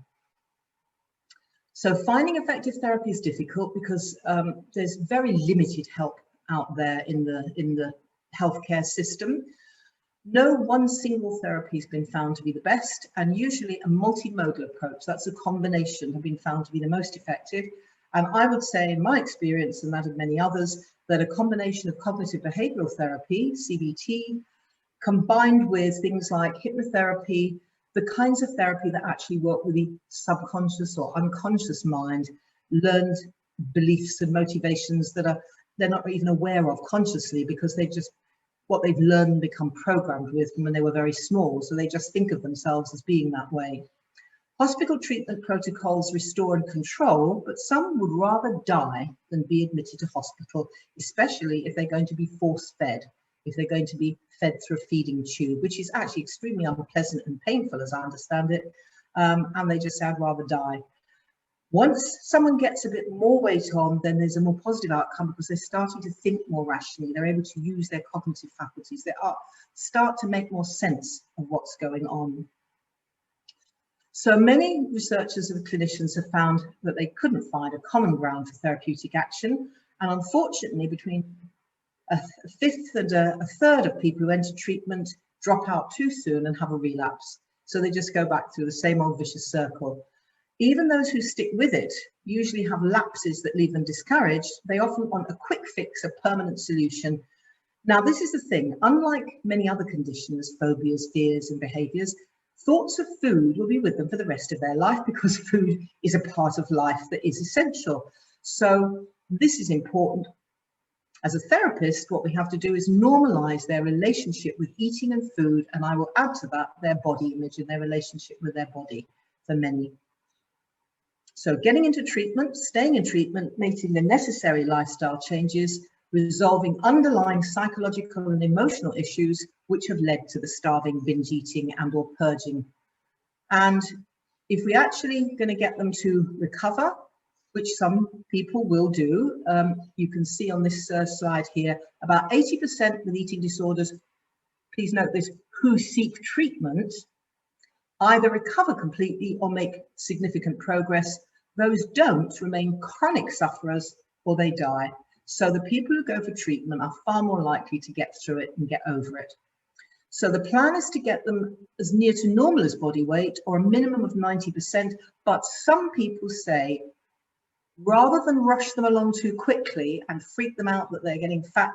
S1: So finding effective therapy is difficult because there's very limited help out there in the healthcare system. No one single therapy has been found to be the best, and usually a multimodal approach, that's a combination, have been found to be the most effective. And I would say, in my experience and that of many others, that a combination of cognitive behavioural therapy, CBT, combined with things like hypnotherapy, the kinds of therapy that actually work with the subconscious or unconscious mind, learned beliefs and motivations that they're not even aware of consciously, because they just, what they've learned and become programmed with from when they were very small. So they just think of themselves as being that way. Hospital treatment protocols restore and control, but some would rather die than be admitted to hospital, especially if they're going to be force-fed, if they're going to be fed through a feeding tube, which is actually extremely unpleasant and painful, as I understand it, and they just say, I'd rather die. Once someone gets a bit more weight on, then there's a more positive outcome because they're starting to think more rationally. They're able to use their cognitive faculties. They start to make more sense of what's going on. So many researchers and clinicians have found that they couldn't find a common ground for therapeutic action. And unfortunately, between a fifth and a third of people who enter treatment drop out too soon and have a relapse. So they just go back through the same old vicious circle. Even those who stick with it usually have lapses that leave them discouraged. They often want a quick fix, a permanent solution. Now, this is the thing, unlike many other conditions, phobias, fears, and behaviors, thoughts of food will be with them for the rest of their life because food is a part of life that is essential. So this is important. As a therapist, what we have to do is normalize their relationship with eating and food, and I will add to that their body image and their relationship with their body for many. So getting into treatment, staying in treatment, making the necessary lifestyle changes, resolving underlying psychological and emotional issues which have led to the starving, binge eating and or purging. And if we're actually going to get them to recover, which some people will do, you can see on this slide here, about 80% with eating disorders, please note this, who seek treatment, either recover completely or make significant progress. Those don't remain chronic sufferers or they die. So the people who go for treatment are far more likely to get through it and get over it. So the plan is to get them as near to normal as body weight or a minimum of 90%. But some people say, rather than rush them along too quickly and freak them out that they're getting fat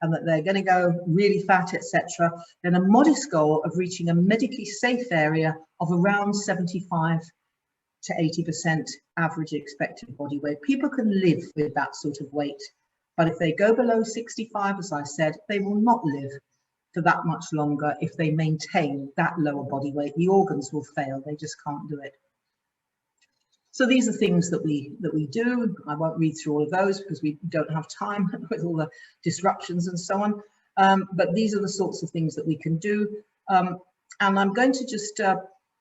S1: and that they're going to go really fat, etc., then a modest goal of reaching a medically safe area of around 75 to 80% average expected body weight. People can live with that sort of weight, but if they go below 65, as I said, they will not live for that much longer if they maintain that lower body weight. The organs will fail, they just can't do it. So these are things that we do. I won't read through all of those because we don't have time with all the disruptions and so on. But these are the sorts of things that we can do. And I'm going to just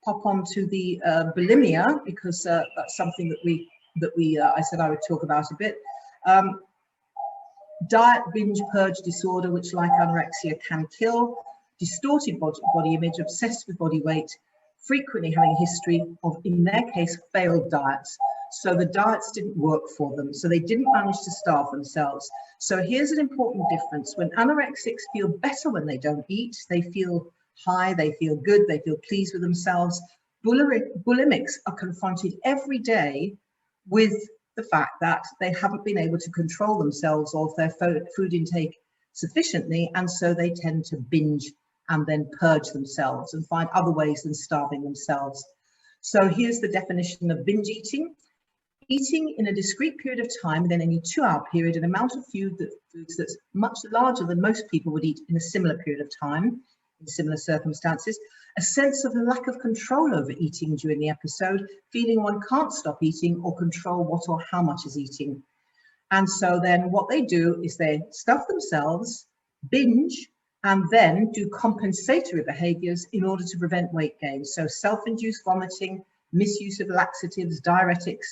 S1: pop on to the bulimia, because that's something that I said I would talk about a bit. Diet binge purge disorder, which like anorexia can kill. Distorted body image, obsessed with body weight, frequently having a history of, in their case, failed diets. So the diets didn't work for them, so they didn't manage to starve themselves. So here's an important difference. When anorexics feel better when they don't eat, they feel high, they feel good, they feel pleased with themselves. Bulimics are confronted every day with the fact that they haven't been able to control themselves or their food intake sufficiently, and so they tend to binge and then purge themselves and find other ways than starving themselves. So here's the definition of binge eating. Eating in a discrete period of time within any 2-hour period an amount of foods that's much larger than most people would eat in a similar period of time, in similar circumstances. A sense of a lack of control over eating during the episode, feeling one can't stop eating or control what or how much is eating. And so then what they do is they stuff themselves, binge, and then do compensatory behaviours in order to prevent weight gain. So self-induced vomiting, misuse of laxatives, diuretics,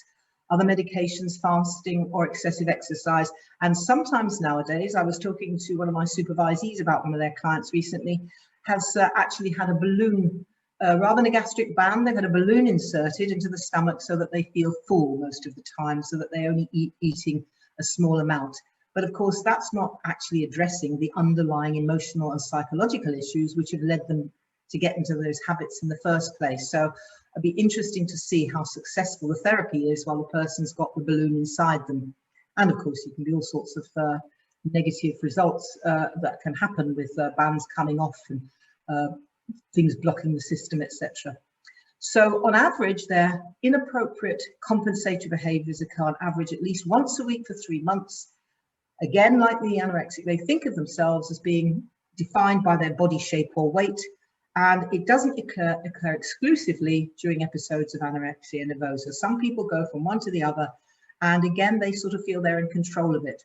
S1: other medications, fasting, or excessive exercise. And sometimes nowadays, I was talking to one of my supervisees about one of their clients recently, has actually had a balloon, rather than a gastric band, they've had a balloon inserted into the stomach so that they feel full most of the time, so that they only eating a small amount. But of course, that's not actually addressing the underlying emotional and psychological issues which have led them to get into those habits in the first place. So it'd be interesting to see how successful the therapy is while the person's got the balloon inside them. And of course, you can be all sorts of negative results that can happen with bands coming off and things blocking the system, etc. So on average, their inappropriate compensatory behaviours occur on average at least once a week for 3 months. Again, like the anorexic, they think of themselves as being defined by their body shape or weight, and it doesn't occur exclusively during episodes of anorexia nervosa. Some people go from one to the other, and again, they sort of feel they're in control of it.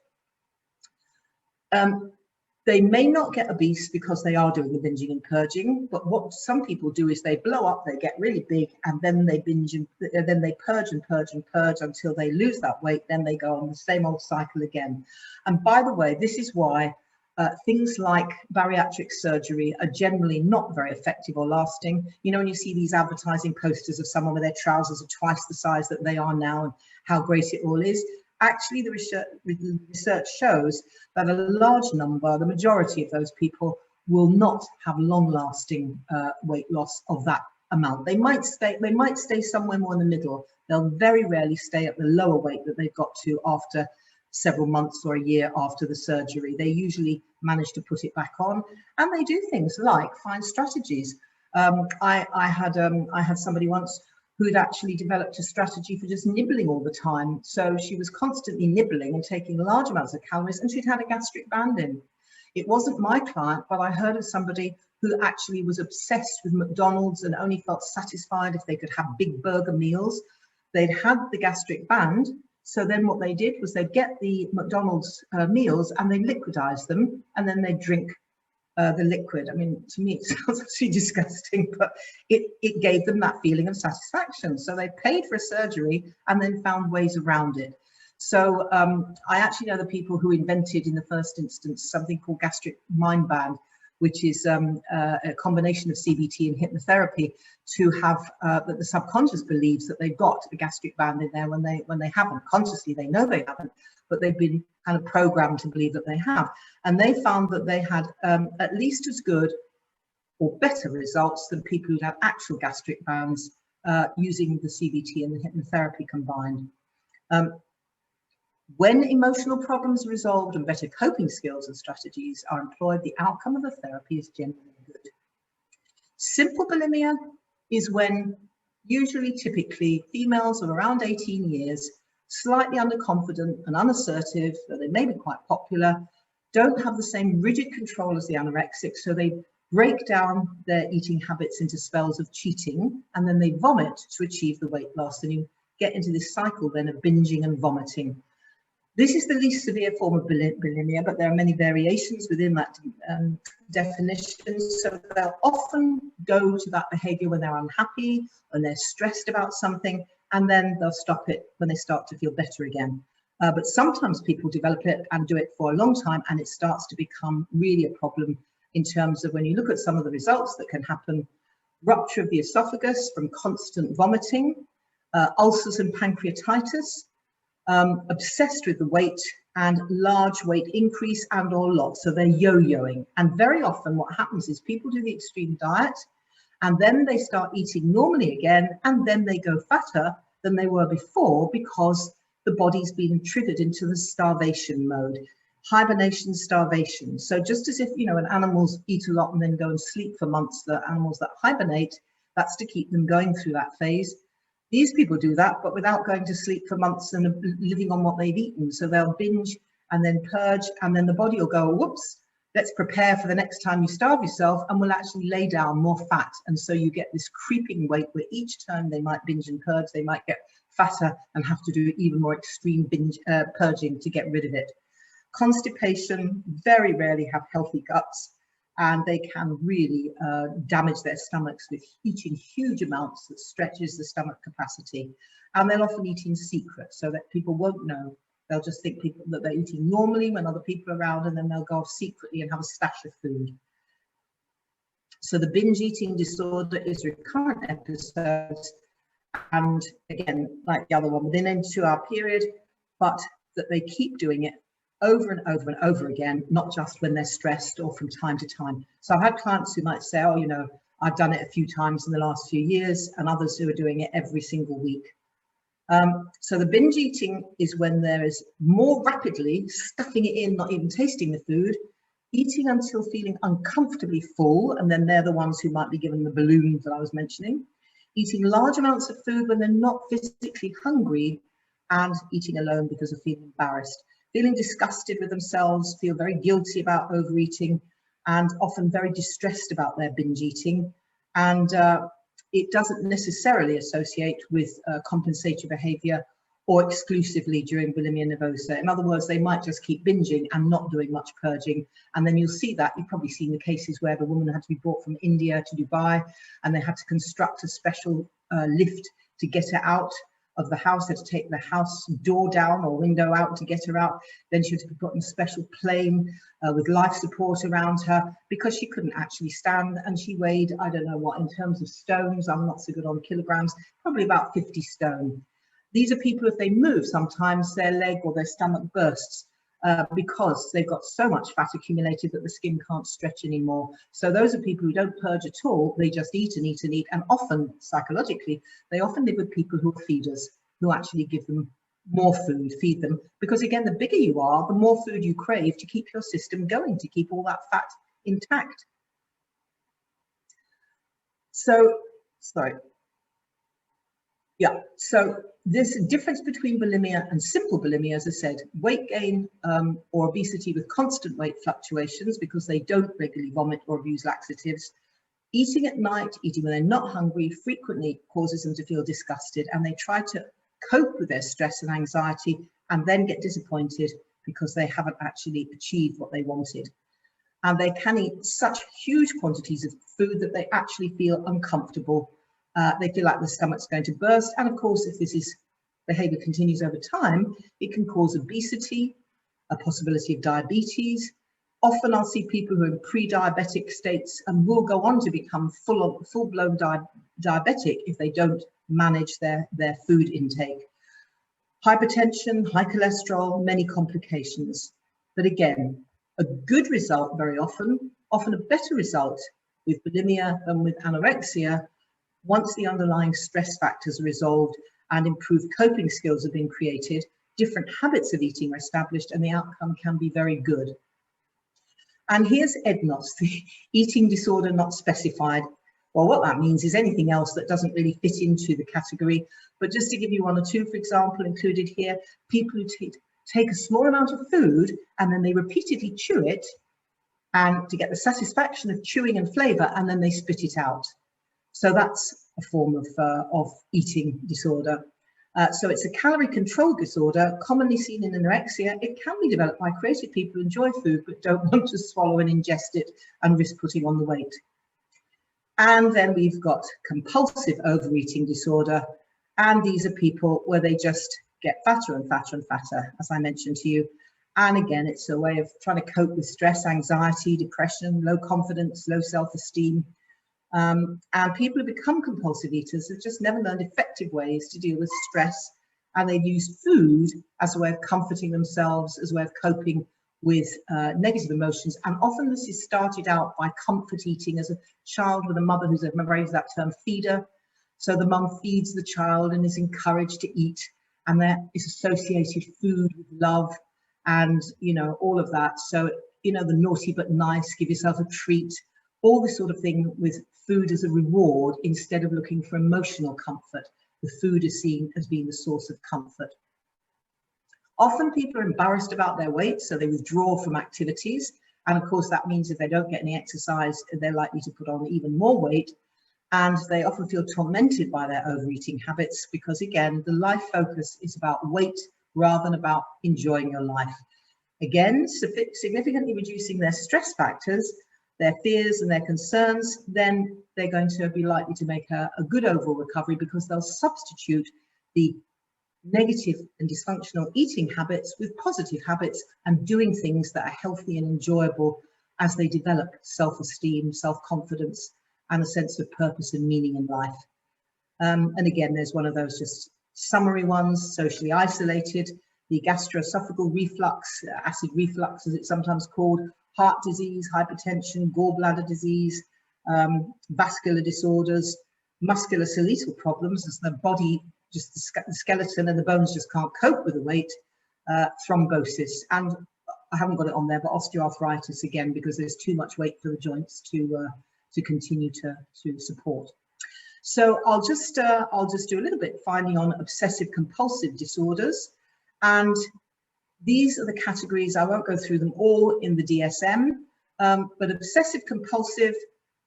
S1: They may not get obese because they are doing the binging and purging, but what some people do is they blow up, they get really big, and then they binge and then they purge and purge and purge until they lose that weight. Then they go on the same old cycle again. And by the way, this is why things like bariatric surgery are generally not very effective or lasting. You know, when you see these advertising posters of someone with their trousers are twice the size that they are now and how great it all is. Actually, the research shows that a large number, the majority of those people, will not have long-lasting weight loss of that amount. They might stay somewhere more in the middle. They'll very rarely stay at the lower weight that they've got to after several months or a year after the surgery. They usually manage to put it back on, and they do things like find strategies. I had somebody once who had actually developed a strategy for just nibbling all the time. So she was constantly nibbling and taking large amounts of calories, and she'd had a gastric band in. It wasn't my client, but I heard of somebody who actually was obsessed with McDonald's and only felt satisfied if they could have big burger meals. They'd had the gastric band, so then what they did was they'd get the McDonald's meals and they'd liquidize them, and then they'd drink the liquid. I mean, to me, it sounds actually disgusting, but it gave them that feeling of satisfaction. So they paid for a surgery and then found ways around it. So I actually know the people who invented in the first instance something called gastric mind band, which is a combination of CBT and hypnotherapy to have that the subconscious believes that they've got a gastric band in there when they haven't. Consciously, they know they haven't, but they've been kind of programmed to believe that they have. And they found that they had at least as good or better results than people who'd had actual gastric bands using the CBT and the hypnotherapy combined. When emotional problems are resolved and better coping skills and strategies are employed, the outcome of the therapy is generally good. Simple bulimia is when typically females of around 18 years, slightly underconfident and unassertive, though they may be quite popular, don't have the same rigid control as the anorexic, so they break down their eating habits into spells of cheating, and then they vomit to achieve the weight loss, and you get into this cycle then of binging and vomiting. This is the least severe form of bulimia, but there are many variations within that definition. So they'll often go to that behaviour when they're unhappy, when they're stressed about something, and then they'll stop it when they start to feel better again. But sometimes people develop it and do it for a long time, and it starts to become really a problem in terms of when you look at some of the results that can happen: rupture of the esophagus from constant vomiting, ulcers and pancreatitis, obsessed with the weight, and large weight increase and or loss. So they're yo-yoing. And very often what happens is people do the extreme diet and then they start eating normally again, and then they go fatter than they were before because the body's been triggered into the starvation mode, hibernation starvation. So just as if, you know, when animals eat a lot and then go and sleep for months, the animals that hibernate, that's to keep them going through that phase. These people do that, but without going to sleep for months and living on what they've eaten. So they'll binge and then purge, and then the body will go, whoops, let's prepare for the next time you starve yourself, and will actually lay down more fat. And so you get this creeping weight where each time they might binge and purge, they might get fatter and have to do even more extreme binge purging to get rid of it. Constipation, very rarely have healthy guts, and they can really damage their stomachs with eating huge amounts that stretches the stomach capacity. And they'll often eat in secret so that people won't know. They'll just think that they're eating normally when other people are around, and then they'll go off secretly and have a stash of food. So the binge eating disorder is recurrent episodes, and again, like the other one, within a 2-hour period, but that they keep doing it over and over and over again, not just when they're stressed or from time to time. So I've had clients who might say, oh, you know, I've done it a few times in the last few years, and others who are doing it every single week. So the binge eating is when there is more rapidly stuffing it in, not even tasting the food, eating until feeling uncomfortably full, and then they're the ones who might be given the balloons that I was mentioning, eating large amounts of food when they're not physically hungry, and eating alone because of feeling embarrassed, feeling disgusted with themselves, feel very guilty about overeating, and often very distressed about their binge eating. And it doesn't necessarily associate with compensatory behaviour or exclusively during bulimia nervosa. In other words, they might just keep binging and not doing much purging. And then you'll see that, you've probably seen the cases where the woman had to be brought from India to Dubai, and they had to construct a special lift to get her out of the house. They had to take the house door down or window out to get her out. Then she had to be put on a special plane with life support around her because she couldn't actually stand, and she weighed, I don't know what, in terms of stones, I'm not so good on kilograms, probably about 50 stone. These are people, if they move, sometimes their leg or their stomach bursts because they've got so much fat accumulated that the skin can't stretch anymore. So those are people who don't purge at all. They just eat and eat and eat. And often, psychologically, they often live with people who are feeders, who actually give them more food, feed them. Because again, the bigger you are, the more food you crave to keep your system going, to keep all that fat intact. So, sorry. Yeah, so there's a difference between bulimia and simple bulimia, as I said, weight gain or obesity with constant weight fluctuations because they don't regularly vomit or abuse laxatives. Eating at night, eating when they're not hungry, frequently causes them to feel disgusted, and they try to cope with their stress and anxiety and then get disappointed because they haven't actually achieved what they wanted. And they can eat such huge quantities of food that they actually feel uncomfortable. They feel like the stomach's going to burst. And of course, if this behavior continues over time, it can cause obesity, a possibility of diabetes. Often I'll see people who are in pre-diabetic states and will go on to become full-blown diabetic if they don't manage their food intake. Hypertension, high cholesterol, many complications. But again, a good result very often a better result with bulimia than with anorexia, once the underlying stress factors are resolved and improved coping skills have been created, different habits of eating are established, and the outcome can be very good. And here's EDNOS, the eating disorder not specified. Well, what that means is anything else that doesn't really fit into the category. But just to give you one or two, for example, included here, people who take a small amount of food and then they repeatedly chew it, and to get the satisfaction of chewing and flavour, and then they spit it out. So that's a form of eating disorder. So it's a calorie control disorder commonly seen in anorexia. It can be developed by creative people who enjoy food but don't want to swallow and ingest it and risk putting on the weight. And then we've got compulsive overeating disorder. And these are people where they just get fatter and fatter and fatter, as I mentioned to you. And again, it's a way of trying to cope with stress, anxiety, depression, low confidence, low self-esteem. And people who become compulsive eaters have just never learned effective ways to deal with stress, and they use food as a way of comforting themselves, as a way of coping with negative emotions. And often this is started out by comfort eating as a child with a mother who's, I've raised that term, feeder. So the mum feeds the child and is encouraged to eat, and there is associated food with love and, you know, all of that. So, you know, the naughty but nice, give yourself a treat, all this sort of thing with food as a reward instead of looking for emotional comfort. The food is seen as being the source of comfort. Often people are embarrassed about their weight, so they withdraw from activities. And of course, that means if they don't get any exercise, they're likely to put on even more weight. And they often feel tormented by their overeating habits because, again, the life focus is about weight rather than about enjoying your life. Again, significantly reducing their stress factors, their fears and their concerns, then they're going to be likely to make a good overall recovery because they'll substitute the negative and dysfunctional eating habits with positive habits and doing things that are healthy and enjoyable as they develop self-esteem, self-confidence, and a sense of purpose and meaning in life. And again, there's one of those just summary ones: socially isolated, the gastroesophageal reflux, acid reflux as it's sometimes called, heart disease, hypertension, gallbladder disease, vascular disorders, musculoskeletal problems as the body, just the skeleton and the bones just can't cope with the weight, thrombosis, and I haven't got it on there, but osteoarthritis again, because there's too much weight for the joints to continue to support. So I'll just do a little bit finding on obsessive compulsive disorders, and these are the categories. I won't go through them all in the DSM, but obsessive compulsive,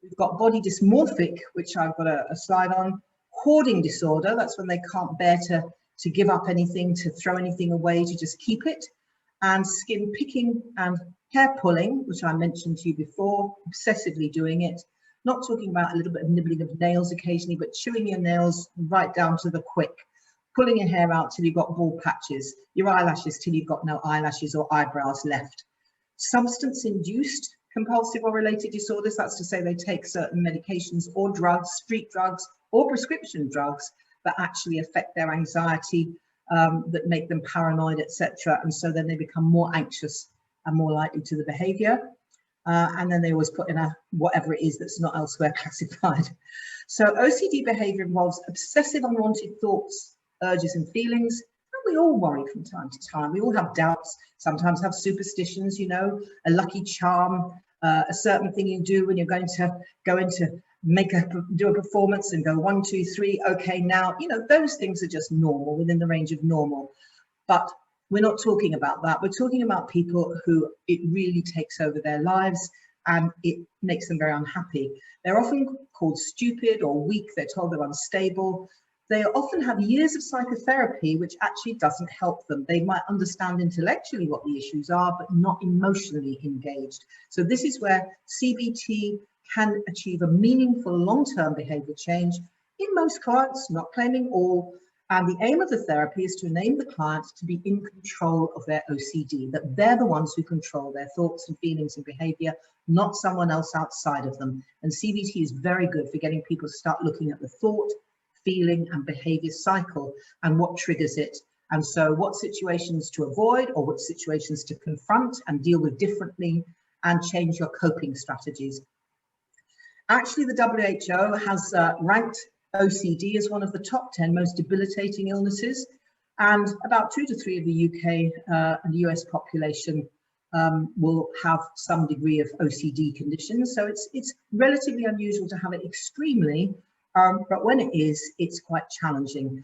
S1: we've got body dysmorphic, which I've got a slide on, hoarding disorder, that's when they can't bear to give up anything, to throw anything away, to just keep it, and skin picking and hair pulling, which I mentioned to you before, obsessively doing it. Not talking about a little bit of nibbling of nails occasionally, but chewing your nails right down to the quick, pulling your hair out till you've got bald patches, your eyelashes till you've got no eyelashes or eyebrows left. Substance-induced compulsive or related disorders, that's to say they take certain medications or drugs, street drugs or prescription drugs that actually affect their anxiety, that make them paranoid, etc. And so then they become more anxious and more likely to the behaviour. And then they always put in a whatever it is that's not elsewhere classified. So OCD behaviour involves obsessive unwanted thoughts, urges and feelings. And we all worry from time to time. We all have doubts, sometimes have superstitions, you know, a lucky charm, a certain thing you do when you're going to go into do a performance and go 1, 2, 3, okay, now, you know, those things are just normal, within the range of normal. But we're not talking about that. We're talking about people who it really takes over their lives and it makes them very unhappy. They're often called stupid or weak. They're told they're unstable. They often have years of psychotherapy, which actually doesn't help them. They might understand intellectually what the issues are, but not emotionally engaged. So this is where CBT can achieve a meaningful long-term behavior change in most clients, not claiming all. And the aim of the therapy is to enable the client to be in control of their OCD, that they're the ones who control their thoughts and feelings and behavior, not someone else outside of them. And CBT is very good for getting people to start looking at the thought, feeling and behavior cycle and what triggers it. And so what situations to avoid or what situations to confront and deal with differently and change your coping strategies. Actually, the WHO has ranked OCD as one of the top 10 most debilitating illnesses, and about 2 to 3 of the UK and US population will have some degree of OCD conditions. So it's relatively unusual to have it extremely, but when it is, it's quite challenging.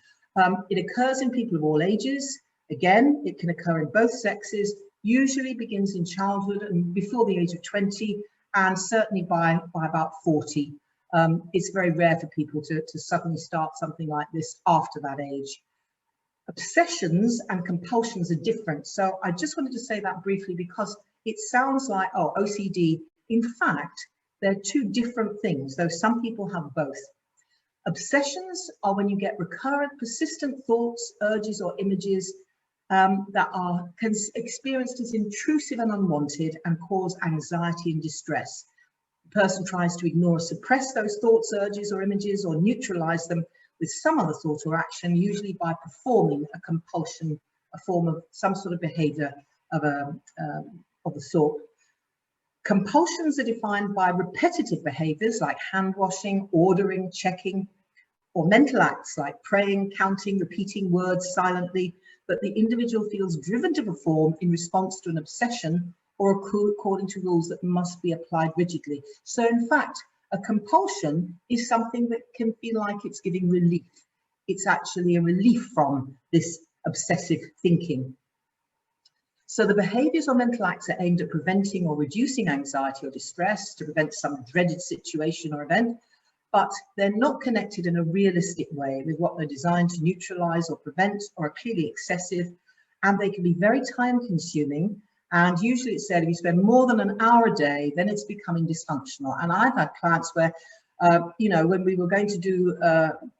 S1: It occurs in people of all ages. Again, it can occur in both sexes, usually begins in childhood and before the age of 20, and certainly by about 40. It's very rare for people to suddenly start something like this after that age. Obsessions and compulsions are different. So I just wanted to say that briefly because it sounds like, oh, OCD. In fact, they're two different things, though some people have both. Obsessions are when you get recurrent, persistent thoughts, urges, or images that are experienced as intrusive and unwanted and cause anxiety and distress. The person tries to ignore or suppress those thoughts, urges, or images, or neutralize them with some other thought or action, usually by performing a compulsion, a form of some sort of behaviour of a sort. Compulsions are defined by repetitive behaviours like hand washing, ordering, checking, or mental acts like praying, counting, repeating words silently that the individual feels driven to perform in response to an obsession or according to rules that must be applied rigidly. So in fact, a compulsion is something that can feel like it's giving relief. It's actually a relief from this obsessive thinking. So the behaviours or mental acts are aimed at preventing or reducing anxiety or distress, to prevent some dreaded situation or event, but they're not connected in a realistic way with what they're designed to neutralise or prevent, or are clearly excessive, and they can be very time consuming. And usually it's said if you spend more than an hour a day, then it's becoming dysfunctional. And I've had clients where, you know, when we were going to do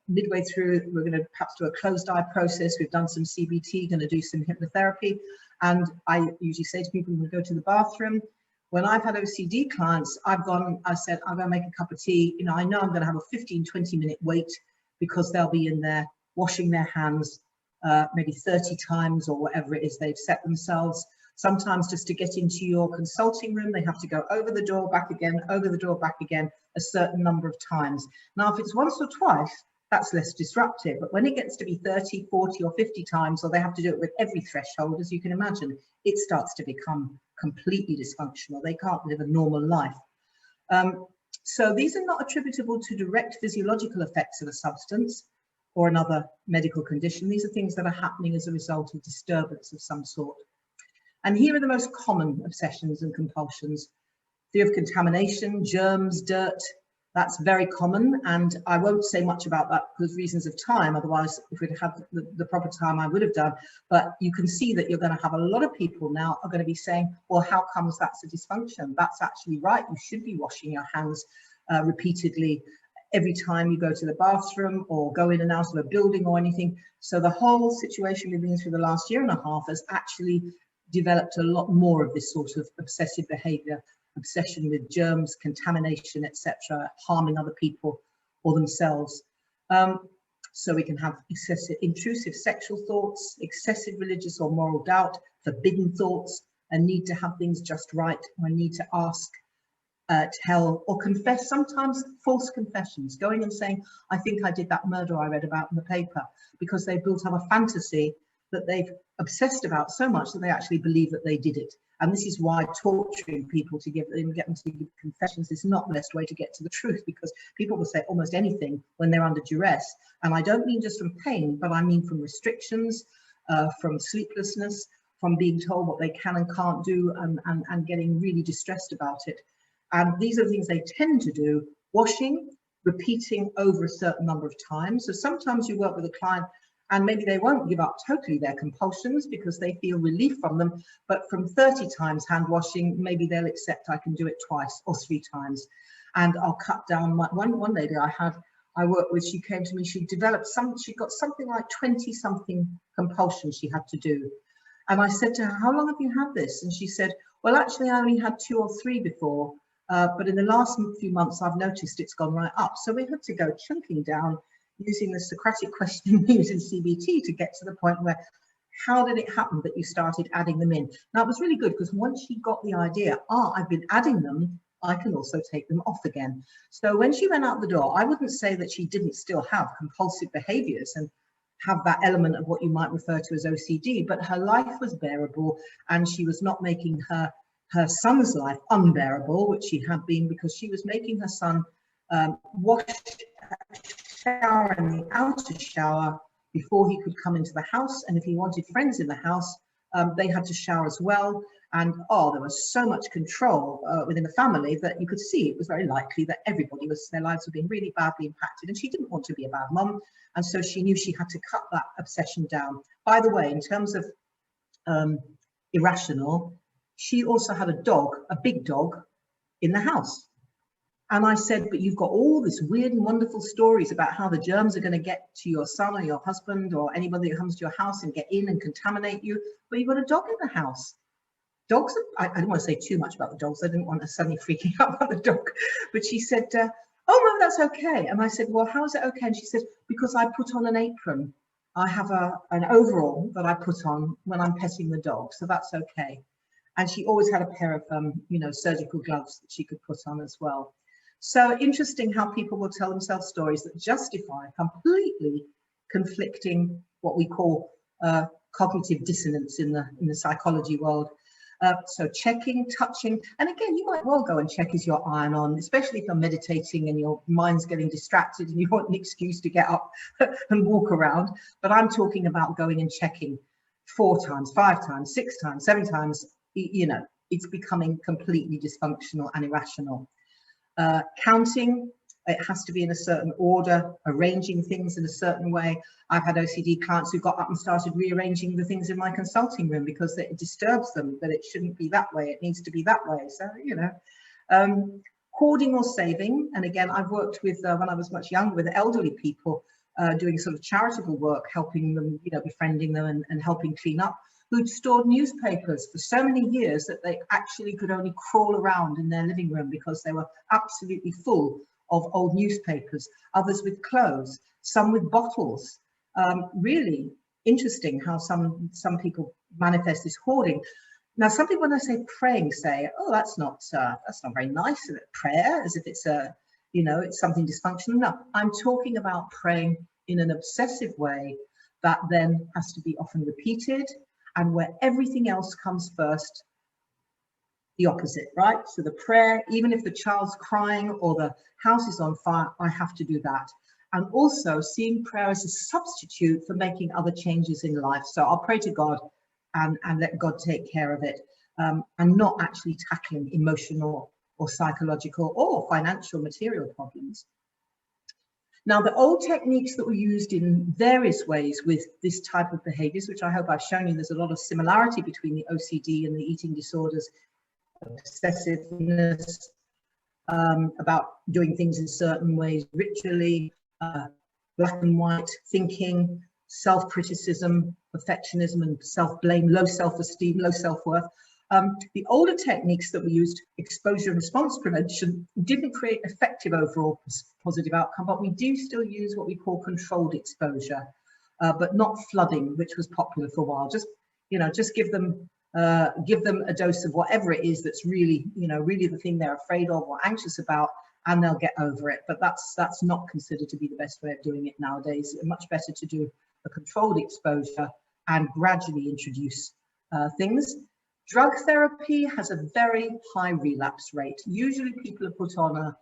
S1: midway through, we're going to perhaps do a closed eye process. We've done some CBT, going to do some hypnotherapy. And I usually say to people, when we go to the bathroom, when I've had OCD clients, I said, I'm going to make a cup of tea. You know, I know I'm going to have a 15, 20-minute wait because they'll be in there washing their hands maybe 30 times or whatever it is they've set themselves. Sometimes just to get into your consulting room, they have to go over the door, back again, over the door, back again, a certain number of times. Now, if it's once or twice, that's less disruptive. But when it gets to be 30, 40 or 50 times, or they have to do it with every threshold, as you can imagine, it starts to become completely dysfunctional. They can't live a normal life. So these are not attributable to direct physiological effects of a substance or another medical condition. These are things that are happening as a result of disturbance of some sort. And here are the most common obsessions and compulsions. Fear of contamination, germs, dirt. That's very common, and I won't say much about that because reasons of time. Otherwise, if we'd had the proper time, I would have done. But you can see that you're going to have a lot of people now are going to be saying, well, how comes that's a dysfunction? That's actually right. You should be washing your hands repeatedly every time you go to the bathroom or go in and out of a building or anything. So the whole situation we've been through the last year and a half has actually developed a lot more of this sort of obsessive behaviour. Obsession with germs, contamination, etc., harming other people or themselves. So we can have excessive, intrusive sexual thoughts, excessive religious or moral doubt, forbidden thoughts, a need to have things just right, or a need to ask, tell, or confess, sometimes false confessions, going and saying, I think I did that murder I read about in the paper, because they built up a fantasy that they've obsessed about so much that they actually believe that they did it. And this is why torturing people to get them to give confessions is not the best way to get to the truth, because people will say almost anything when they're under duress. And I don't mean just from pain, but I mean from restrictions, from sleeplessness, from being told what they can and can't do, and getting really distressed about it. And these are the things they tend to do: washing, repeating over a certain number of times. So sometimes you work with a client and maybe they won't give up totally their compulsions because they feel relief from them. But from 30 times hand washing, maybe they'll accept I can do it twice or 3 times. And I'll cut down. One lady I worked with, she came to me, she got something like 20 something compulsions she had to do. And I said to her, how long have you had this? And she said, well, actually I only had 2 or 3 before, but in the last few months I've noticed it's gone right up. So we had to go chunking down, using the Socratic question used in CBT to get to the point where, how did it happen that you started adding them in? Now, it was really good because once she got the idea, I've been adding them, I can also take them off again. So when she went out the door, I wouldn't say that she didn't still have compulsive behaviours and have that element of what you might refer to as OCD, but her life was bearable and she was not making her son's life unbearable, which she had been, because she was making her son wash, shower in the outer shower before he could come into the house, and if he wanted friends in the house, they had to shower as well. And there was so much control within the family that you could see it was very likely that their lives were being really badly impacted, and she didn't want to be a bad mum, and so she knew she had to cut that obsession down. By the way, in terms of irrational, she also had a big dog in the house. And I said, but you've got all this weird and wonderful stories about how the germs are going to get to your son or your husband or anybody that comes to your house and get in and contaminate you, but you've got a dog in the house. Dogs, I didn't want to say too much about the dogs. I didn't want to suddenly freaking out about the dog. But she said, oh, no, that's okay. And I said, well, how is it okay? And she said, because I put on an apron. I have an overall that I put on when I'm petting the dog. So that's okay. And she always had a pair of, surgical gloves that she could put on as well. So interesting how people will tell themselves stories that justify completely conflicting what we call cognitive dissonance in the psychology world. So checking, touching, and again, you might well go and check, is your iron on, especially if you're meditating and your mind's getting distracted and you want an excuse to get up and walk around. But I'm talking about going and checking 4 times, 5 times, 6 times, 7 times. It's becoming completely dysfunctional and irrational. Counting, it has to be in a certain order, arranging things in a certain way. I've had OCD clients who got up and started rearranging the things in my consulting room because it disturbs them, that it shouldn't be that way, it needs to be that way. So, hoarding or saving. And again, I've worked with, when I was much younger, with elderly people doing sort of charitable work, helping them, befriending them and helping clean up, who'd stored newspapers for so many years that they actually could only crawl around in their living room because they were absolutely full of old newspapers, others with clothes, some with bottles. Really interesting how some people manifest this hoarding. Now, some people, when I say praying, say, "Oh, that's not very nice. Prayer, as if it's it's something dysfunctional." No, I'm talking about praying in an obsessive way that then has to be often repeated, and where everything else comes first. The opposite, right? So the prayer, even if the child's crying or the house is on fire, I have to do that. And also seeing prayer as a substitute for making other changes in life. So I'll pray to God and let God take care of it, and not actually tackling emotional or psychological or financial material problems. Now, the old techniques that were used in various ways with this type of behaviors, which I hope I've shown you, there's a lot of similarity between the OCD and the eating disorders, obsessiveness, about doing things in certain ways, ritually, black and white thinking, self-criticism, perfectionism and self-blame, low self-esteem, low self-worth. The older techniques that we used, exposure and response prevention, didn't create effective overall positive outcome, but we do still use what we call controlled exposure, but not flooding, which was popular for a while. Just give them a dose of whatever it is that's really, really the thing they're afraid of or anxious about, and they'll get over it. But that's not considered to be the best way of doing it nowadays. It's much better to do a controlled exposure and gradually introduce things. Drug therapy has a very high relapse rate. Usually people are put on a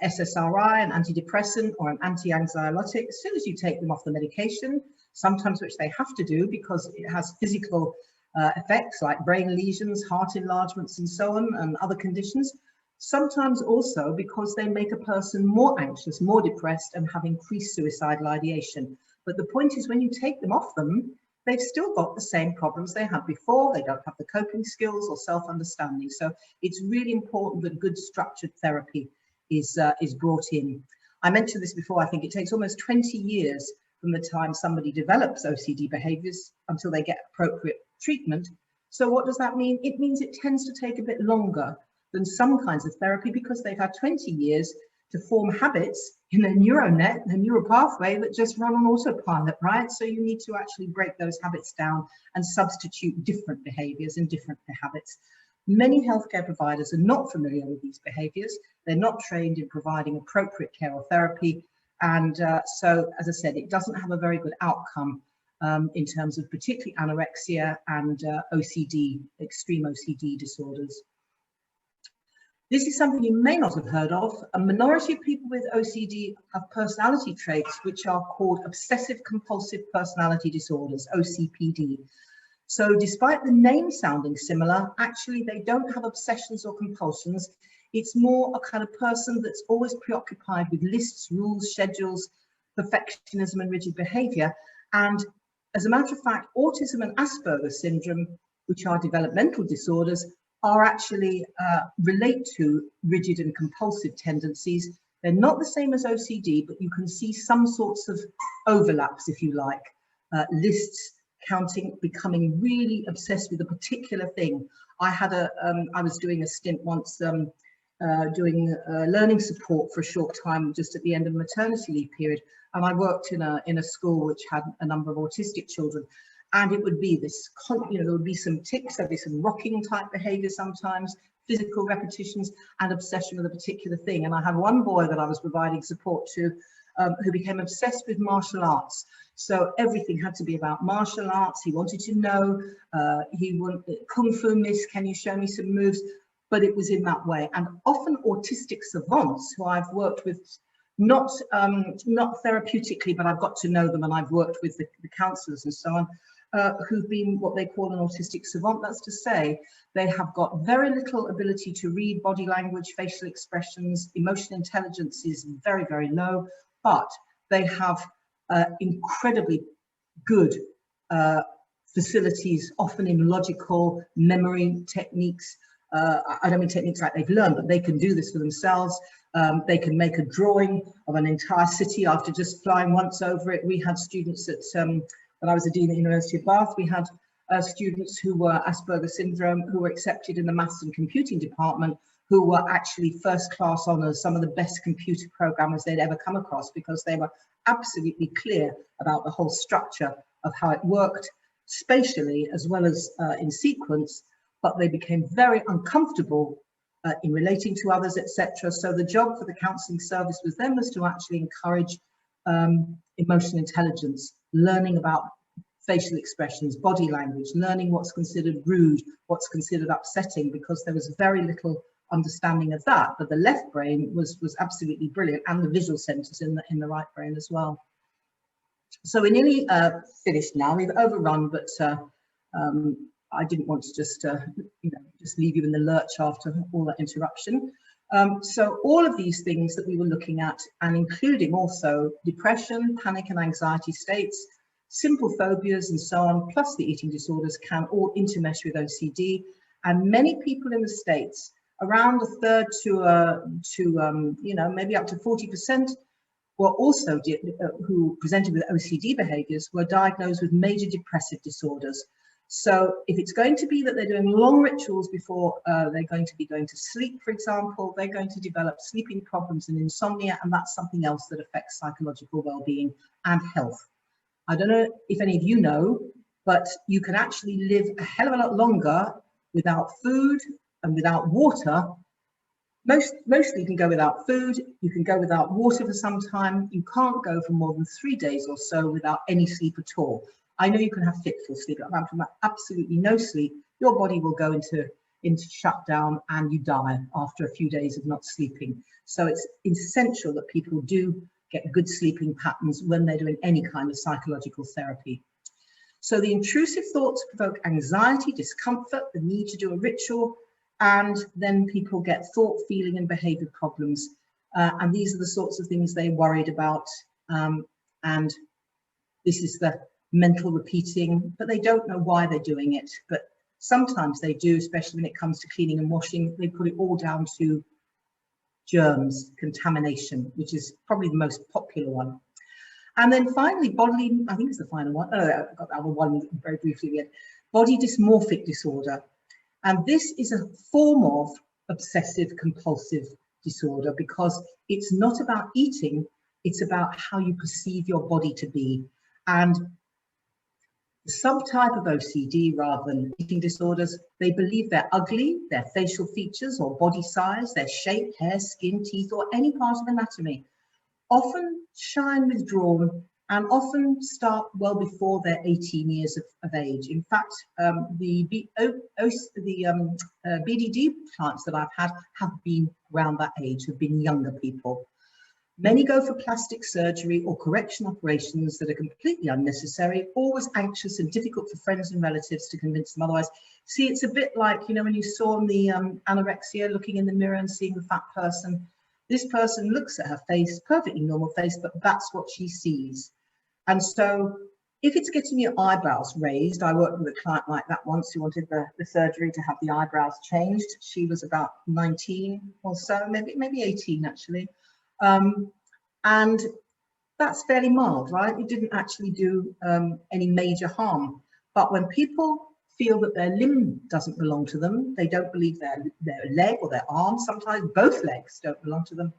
S1: SSRI, an antidepressant or an anti-anxiolytic as soon as you take them off the medication, sometimes which they have to do because it has physical effects like brain lesions, heart enlargements and so on, and other conditions. Sometimes also because they make a person more anxious, more depressed, and have increased suicidal ideation. But the point is, when you take them off them, they've still got the same problems they had before. They don't have the coping skills or self-understanding. So it's really important that good structured therapy is brought in. I mentioned this before, I think it takes almost 20 years from the time somebody develops OCD behaviours until they get appropriate treatment. So what does that mean? It means it tends to take a bit longer than some kinds of therapy because they've had 20 years to form habits in their neuronet, their neural pathway that just run on autopilot, right? So you need to actually break those habits down and substitute different behaviours and different habits. Many healthcare providers are not familiar with these behaviours. They're not trained in providing appropriate care or therapy. And so, as I said, it doesn't have a very good outcome in terms of particularly anorexia and OCD, extreme OCD disorders. This is something you may not have heard of. A minority of people with OCD have personality traits which are called Obsessive Compulsive Personality Disorders, OCPD. So despite the name sounding similar, actually they don't have obsessions or compulsions. It's more a kind of person that's always preoccupied with lists, rules, schedules, perfectionism and rigid behaviour. And as a matter of fact, autism and Asperger's syndrome, which are developmental disorders, are actually relate to rigid and compulsive tendencies. They're not the same as OCD, but you can see some sorts of overlaps, if you like. Lists, counting, becoming really obsessed with a particular thing. I was doing a stint once doing learning support for a short time just at the end of maternity leave period, and I worked in a school which had a number of autistic children, and it would be this, there would be some tics, there'd be some rocking type behaviour sometimes, physical repetitions, and obsession with a particular thing. And I had one boy that I was providing support to who became obsessed with martial arts. So everything had to be about martial arts. He wanted to know, he wanted Kung Fu Miss, can you show me some moves? But it was in that way. And often autistic savants who I've worked with, not therapeutically, but I've got to know them and I've worked with the counsellors and so on, who've been what they call an autistic savant. That's to say, they have got very little ability to read body language, facial expressions, emotional intelligence is very, very low, but they have incredibly good facilities, often in logical memory techniques. I don't mean techniques like they've learned, but they can do this for themselves. They can make a drawing of an entire city after just flying once over it. We had students at, when I was a dean at the University of Bath, we had students who were Asperger's syndrome, who were accepted in the maths and computing department, who were actually first class honours, some of the best computer programmers they'd ever come across, because they were absolutely clear about the whole structure of how it worked spatially as well as in sequence, but they became very uncomfortable in relating to others, etc. So the job for the counselling service with them was to actually encourage emotional intelligence, learning about facial expressions, body language, learning what's considered rude, what's considered upsetting, because there was very little understanding of that. But the left brain was absolutely brilliant, and the visual centres in the right brain as well. So we're nearly finished now. We've overrun, but I didn't want to just leave you in the lurch after all that interruption. So all of these things that we were looking at, and including also depression, panic and anxiety states, simple phobias and so on, plus the eating disorders, can all intermesh with OCD. And many people in the States, around a third to maybe up to 40%, were also who presented with OCD behaviours were diagnosed with major depressive disorders. So if it's going to be that they're doing long rituals before they're going to be going to sleep, for example, they're going to develop sleeping problems and insomnia, and that's something else that affects psychological well-being and health. I don't know if any of you know, but you can actually live a hell of a lot longer without food and without water. Mostly you can go without food, you can go without water for some time. You can't go for more than 3 days or so without any sleep at all. I know you can have fitful sleep, but I'm talking about absolutely no sleep. Your body will go into shutdown and you die after a few days of not sleeping. So it's essential that people do get good sleeping patterns when they're doing any kind of psychological therapy. So the intrusive thoughts provoke anxiety, discomfort, the need to do a ritual, and then people get thought, feeling and behaviour problems. And these are the sorts of things they're worried about. And this is the mental repeating, but they don't know why they're doing it. But sometimes they do, especially when it comes to cleaning and washing. They put it all down to germs, contamination, which is probably the most popular one. And then finally, bodily, I think it's the final one. Oh, I got that one very briefly again. Body dysmorphic disorder. And this is a form of obsessive compulsive disorder, because it's not about eating, it's about how you perceive your body to be. And the subtype of OCD, rather than eating disorders, they believe they're ugly, their facial features or body size, their shape, hair, skin, teeth, or any part of anatomy, often shy and withdrawn, and often start well before they're 18 years of age. In fact, the BDD clients that I've had have been around that age, have been younger people. Many go for plastic surgery or correction operations that are completely unnecessary, always anxious and difficult for friends and relatives to convince them otherwise. See, it's a bit like, you know, when you saw in the anorexia, looking in the mirror and seeing the fat person. This person looks at her face, perfectly normal face, but that's what she sees. And so if it's getting your eyebrows raised, I worked with a client like that once who wanted the surgery to have the eyebrows changed. She was about 19 or so, maybe 18 actually. And that's fairly mild, right? It didn't actually do any major harm. But when people feel that their limb doesn't belong to them, they don't believe their leg or their arm, sometimes both legs don't belong to them,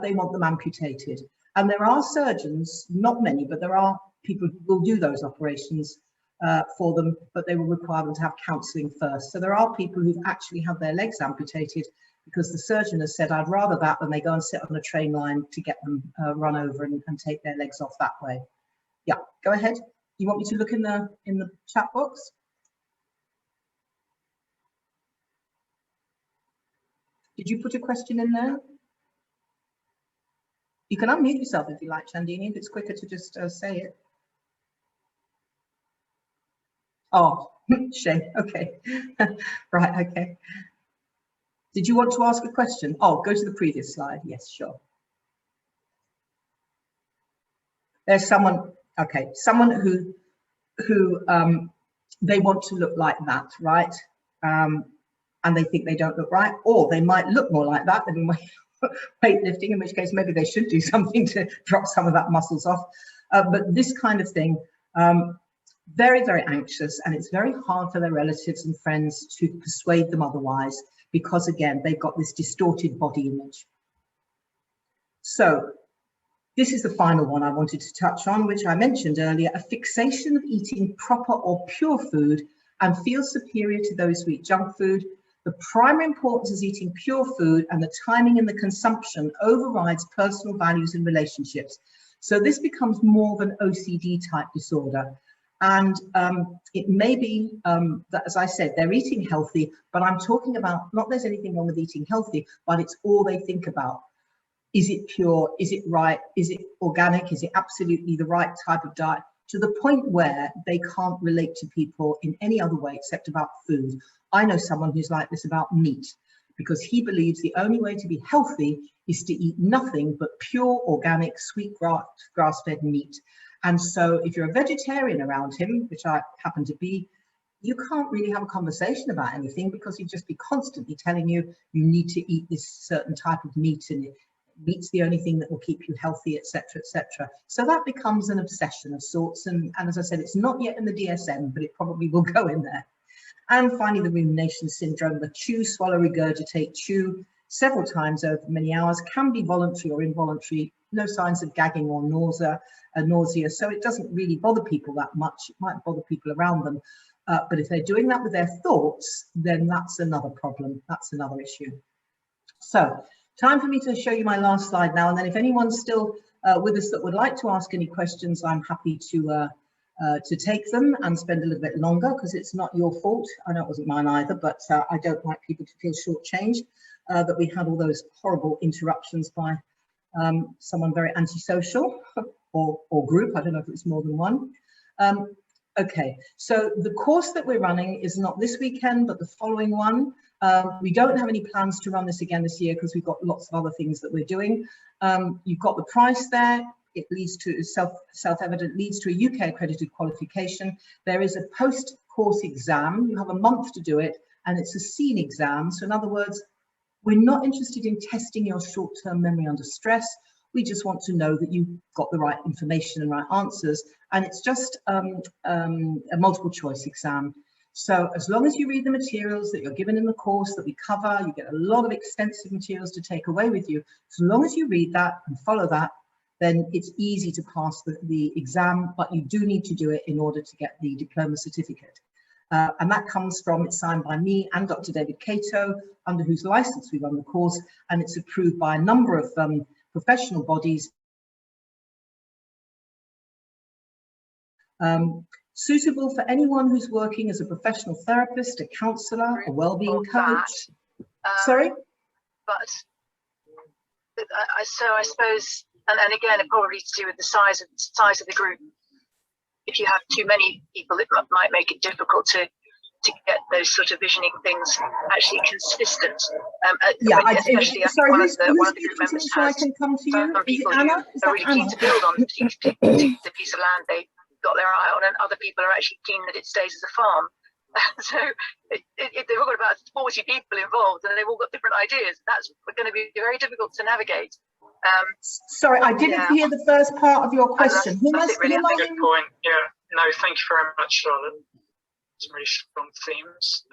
S1: they want them amputated. And there are surgeons, not many, but there are people who will do those operations for them, but they will require them to have counselling first. So there are people who've actually had their legs amputated because the surgeon has said, I'd rather that than they go and sit on a train line to get them run over and take their legs off that way. Yeah, go ahead. You want me to look in the chat box? Did you put a question in there? You can unmute yourself if you like, Chandini, if it's quicker to just say it. Oh, shame. Okay. Right, okay. Did you want to ask a question? Oh, go to the previous slide. Yes, sure. There's someone, okay, someone who they want to look like that, right? And they think they don't look right, or they might look more like that. They've been weightlifting, in which case maybe they should do something to drop some of that muscles off. But this kind of thing, very, very anxious, and it's very hard for their relatives and friends to persuade them otherwise, because again, they've got this distorted body image. So this is the final one I wanted to touch on, which I mentioned earlier, a fixation of eating proper or pure food and feel superior to those who eat junk food. The primary importance is eating pure food, and the timing and the consumption overrides personal values and relationships. So this becomes more of an OCD type disorder. And it may be that, as I said, they're eating healthy, but I'm talking about, not there's anything wrong with eating healthy, but it's all they think about. Is it pure? Is it right? Is it organic? Is it absolutely the right type of diet? To the point where they can't relate to people in any other way except about food. I know someone who's like this about meat, because he believes the only way to be healthy is to eat nothing but pure, organic, sweet grass-fed meat. And so if you're a vegetarian around him, which I happen to be, you can't really have a conversation about anything, because he'd just be constantly telling you, you need to eat this certain type of meat, and meat's the only thing that will keep you healthy, etc., etc. So that becomes an obsession of sorts. And as I said, it's not yet in the DSM, but it probably will go in there. And finally, the rumination syndrome, the chew, swallow, regurgitate, chew several times over many hours, can be voluntary or involuntary, no signs of gagging or nausea. So it doesn't really bother people that much. It might bother people around them. But if they're doing that with their thoughts, then that's another problem. That's another issue. So time for me to show you my last slide now. And then if anyone's still with us that would like to ask any questions, I'm happy to take them and spend a little bit longer, because it's not your fault. I know it wasn't mine either, but I don't like people to feel shortchanged, that we had all those horrible interruptions by someone very antisocial or group. I don't know if it's more than one. Okay, so the course that we're running is not this weekend, but the following one. We don't have any plans to run this again this year, because we've got lots of other things that we're doing. You've got the price there. It leads to self-evident, leads to a UK-accredited qualification. There is a post-course exam. You have a month to do it, and it's a seen exam. So in other words, we're not interested in testing your short-term memory under stress. We just want to know that you've got the right information and right answers. And it's just a multiple choice exam. So as long as you read the materials that you're given in the course that we cover, you get a lot of extensive materials to take away with you. As long as you read that and follow that, then it's easy to pass the exam, but you do need to do it in order to get the diploma certificate. And that comes from, it's signed by me and Dr. David Cato, under whose license we run the course, and it's approved by a number of professional bodies. Suitable for anyone who's working as a professional therapist, a counsellor, a wellbeing coach. Sorry?
S2: So I suppose, and again, it probably to do with the size of the group. If you have too many people, it might make it difficult to get those sort of visioning things actually consistent. Especially
S1: sorry,
S2: one
S1: who's
S2: of the group members
S1: so I can come to you?
S2: some people
S1: Is it Anna?
S2: who are really keen to build on the piece of land they got their eye on, and other people are actually keen that it stays as a farm. So they've all got about 40 people involved, and they've all got different ideas. That's going to be very difficult to navigate.
S1: Sorry, I didn't hear the first part of your question.
S2: That's really
S3: good point. Yeah, no, thank you very much, Charlotte. Some really strong themes.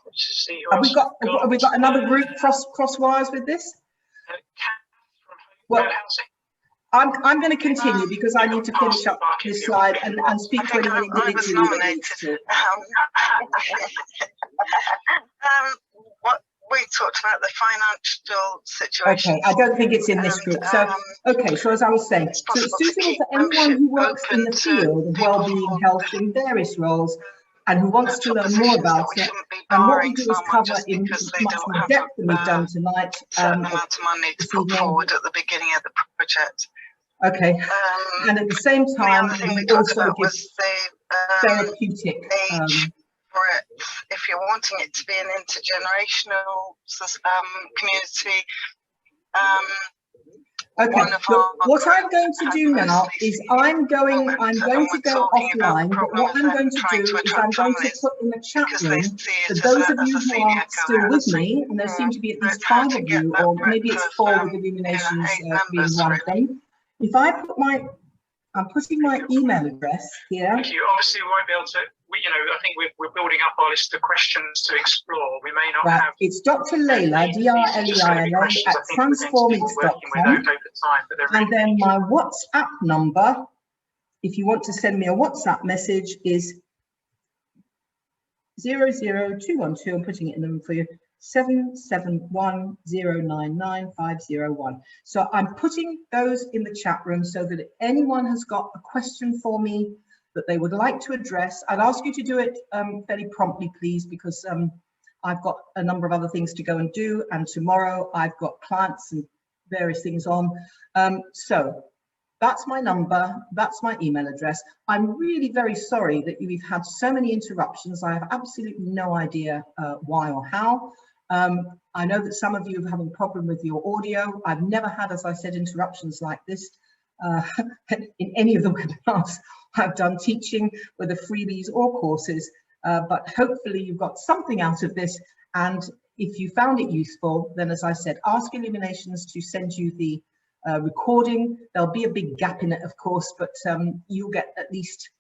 S3: Let's see who else
S1: have we got another group cross wires with this? Well, I'm going to continue because I need to finish up this slide and speak to anyone individually that needs to.
S4: What we talked about the financial situation.
S1: Okay, I don't think it's in this group. So, okay, so as I was saying, so it's suitable for anyone who works in the field of wellbeing, health in various roles, and who wants to learn more about it. And what we do is cover in much more depth than we've done tonight.
S4: Certain amount of money to put forward at the beginning of the project.
S1: Okay, and at the same time, we also give therapeutic.
S4: If you're wanting it to be an intergenerational community.
S1: Okay, so what I'm going to do now is I'm going to go offline, but what I'm going to do is I'm going to put in the chat room for those of you who are still with me, and there seem to be at least 5 of you, or maybe it's 4 with Illuminations being one of them. If I put I'm putting my email address here.
S3: Thank you. Obviously, we won't be able to, I think we're building up our list of questions to explore. We may not have.
S1: It's Dr. Leila, DRLEILA, at transformix.com. And then my WhatsApp number, if you want to send me a WhatsApp message, is 00212. I'm putting it in them for you. 771099501. So I'm putting those in the chat room so that if anyone has got a question for me that they would like to address, I'd ask you to do it fairly promptly, please, because I've got a number of other things to go and do, and tomorrow I've got clients and various things on. So that's my number, that's my email address. I'm really very sorry that we've had so many interruptions. I have absolutely no idea why or how. I know that some of you are having a problem with your audio. I've never had, as I said, interruptions like this in any of the webinars I've done teaching, whether freebies or courses, but hopefully you've got something out of this. And if you found it useful, then as I said, ask Illuminations to send you the recording. There'll be a big gap in it, of course, but you'll get at least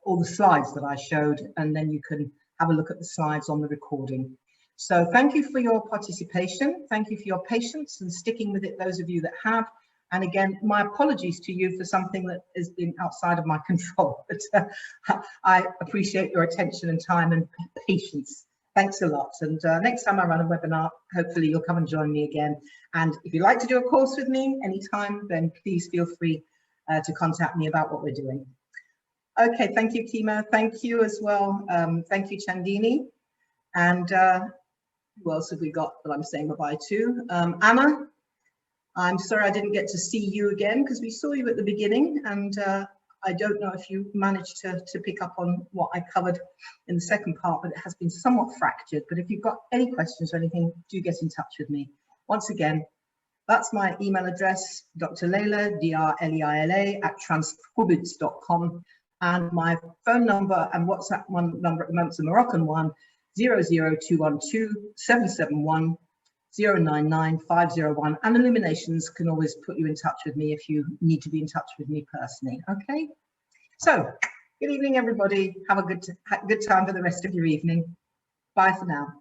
S1: all the slides that I showed, and then you can have a look at the slides on the recording. So thank you for your participation. Thank you for your patience and sticking with it, those of you that have. And again, my apologies to you for something that has been outside of my control, but I appreciate your attention and time and patience. Thanks a lot. And next time I run a webinar, hopefully you'll come and join me again. And if you'd like to do a course with me anytime, then please feel free to contact me about what we're doing. Okay, thank you, Kima. Thank you as well. Thank you, Chandini. And who else have we got that I'm saying bye-bye to? Anna, I'm sorry I didn't get to see you again because we saw you at the beginning, and I don't know if you managed to pick up on what I covered in the second part, but it has been somewhat fractured. But if you've got any questions or anything, do get in touch with me. Once again, that's my email address, Dr. Leila, DRLEILA, @transformix.com, and my phone number and WhatsApp number at the moment is a Moroccan one, 00212 771 099501, and Illuminations can always put you in touch with me if you need to be in touch with me personally. Okay, so good evening everybody. Have a good time for the rest of your evening. Bye for now.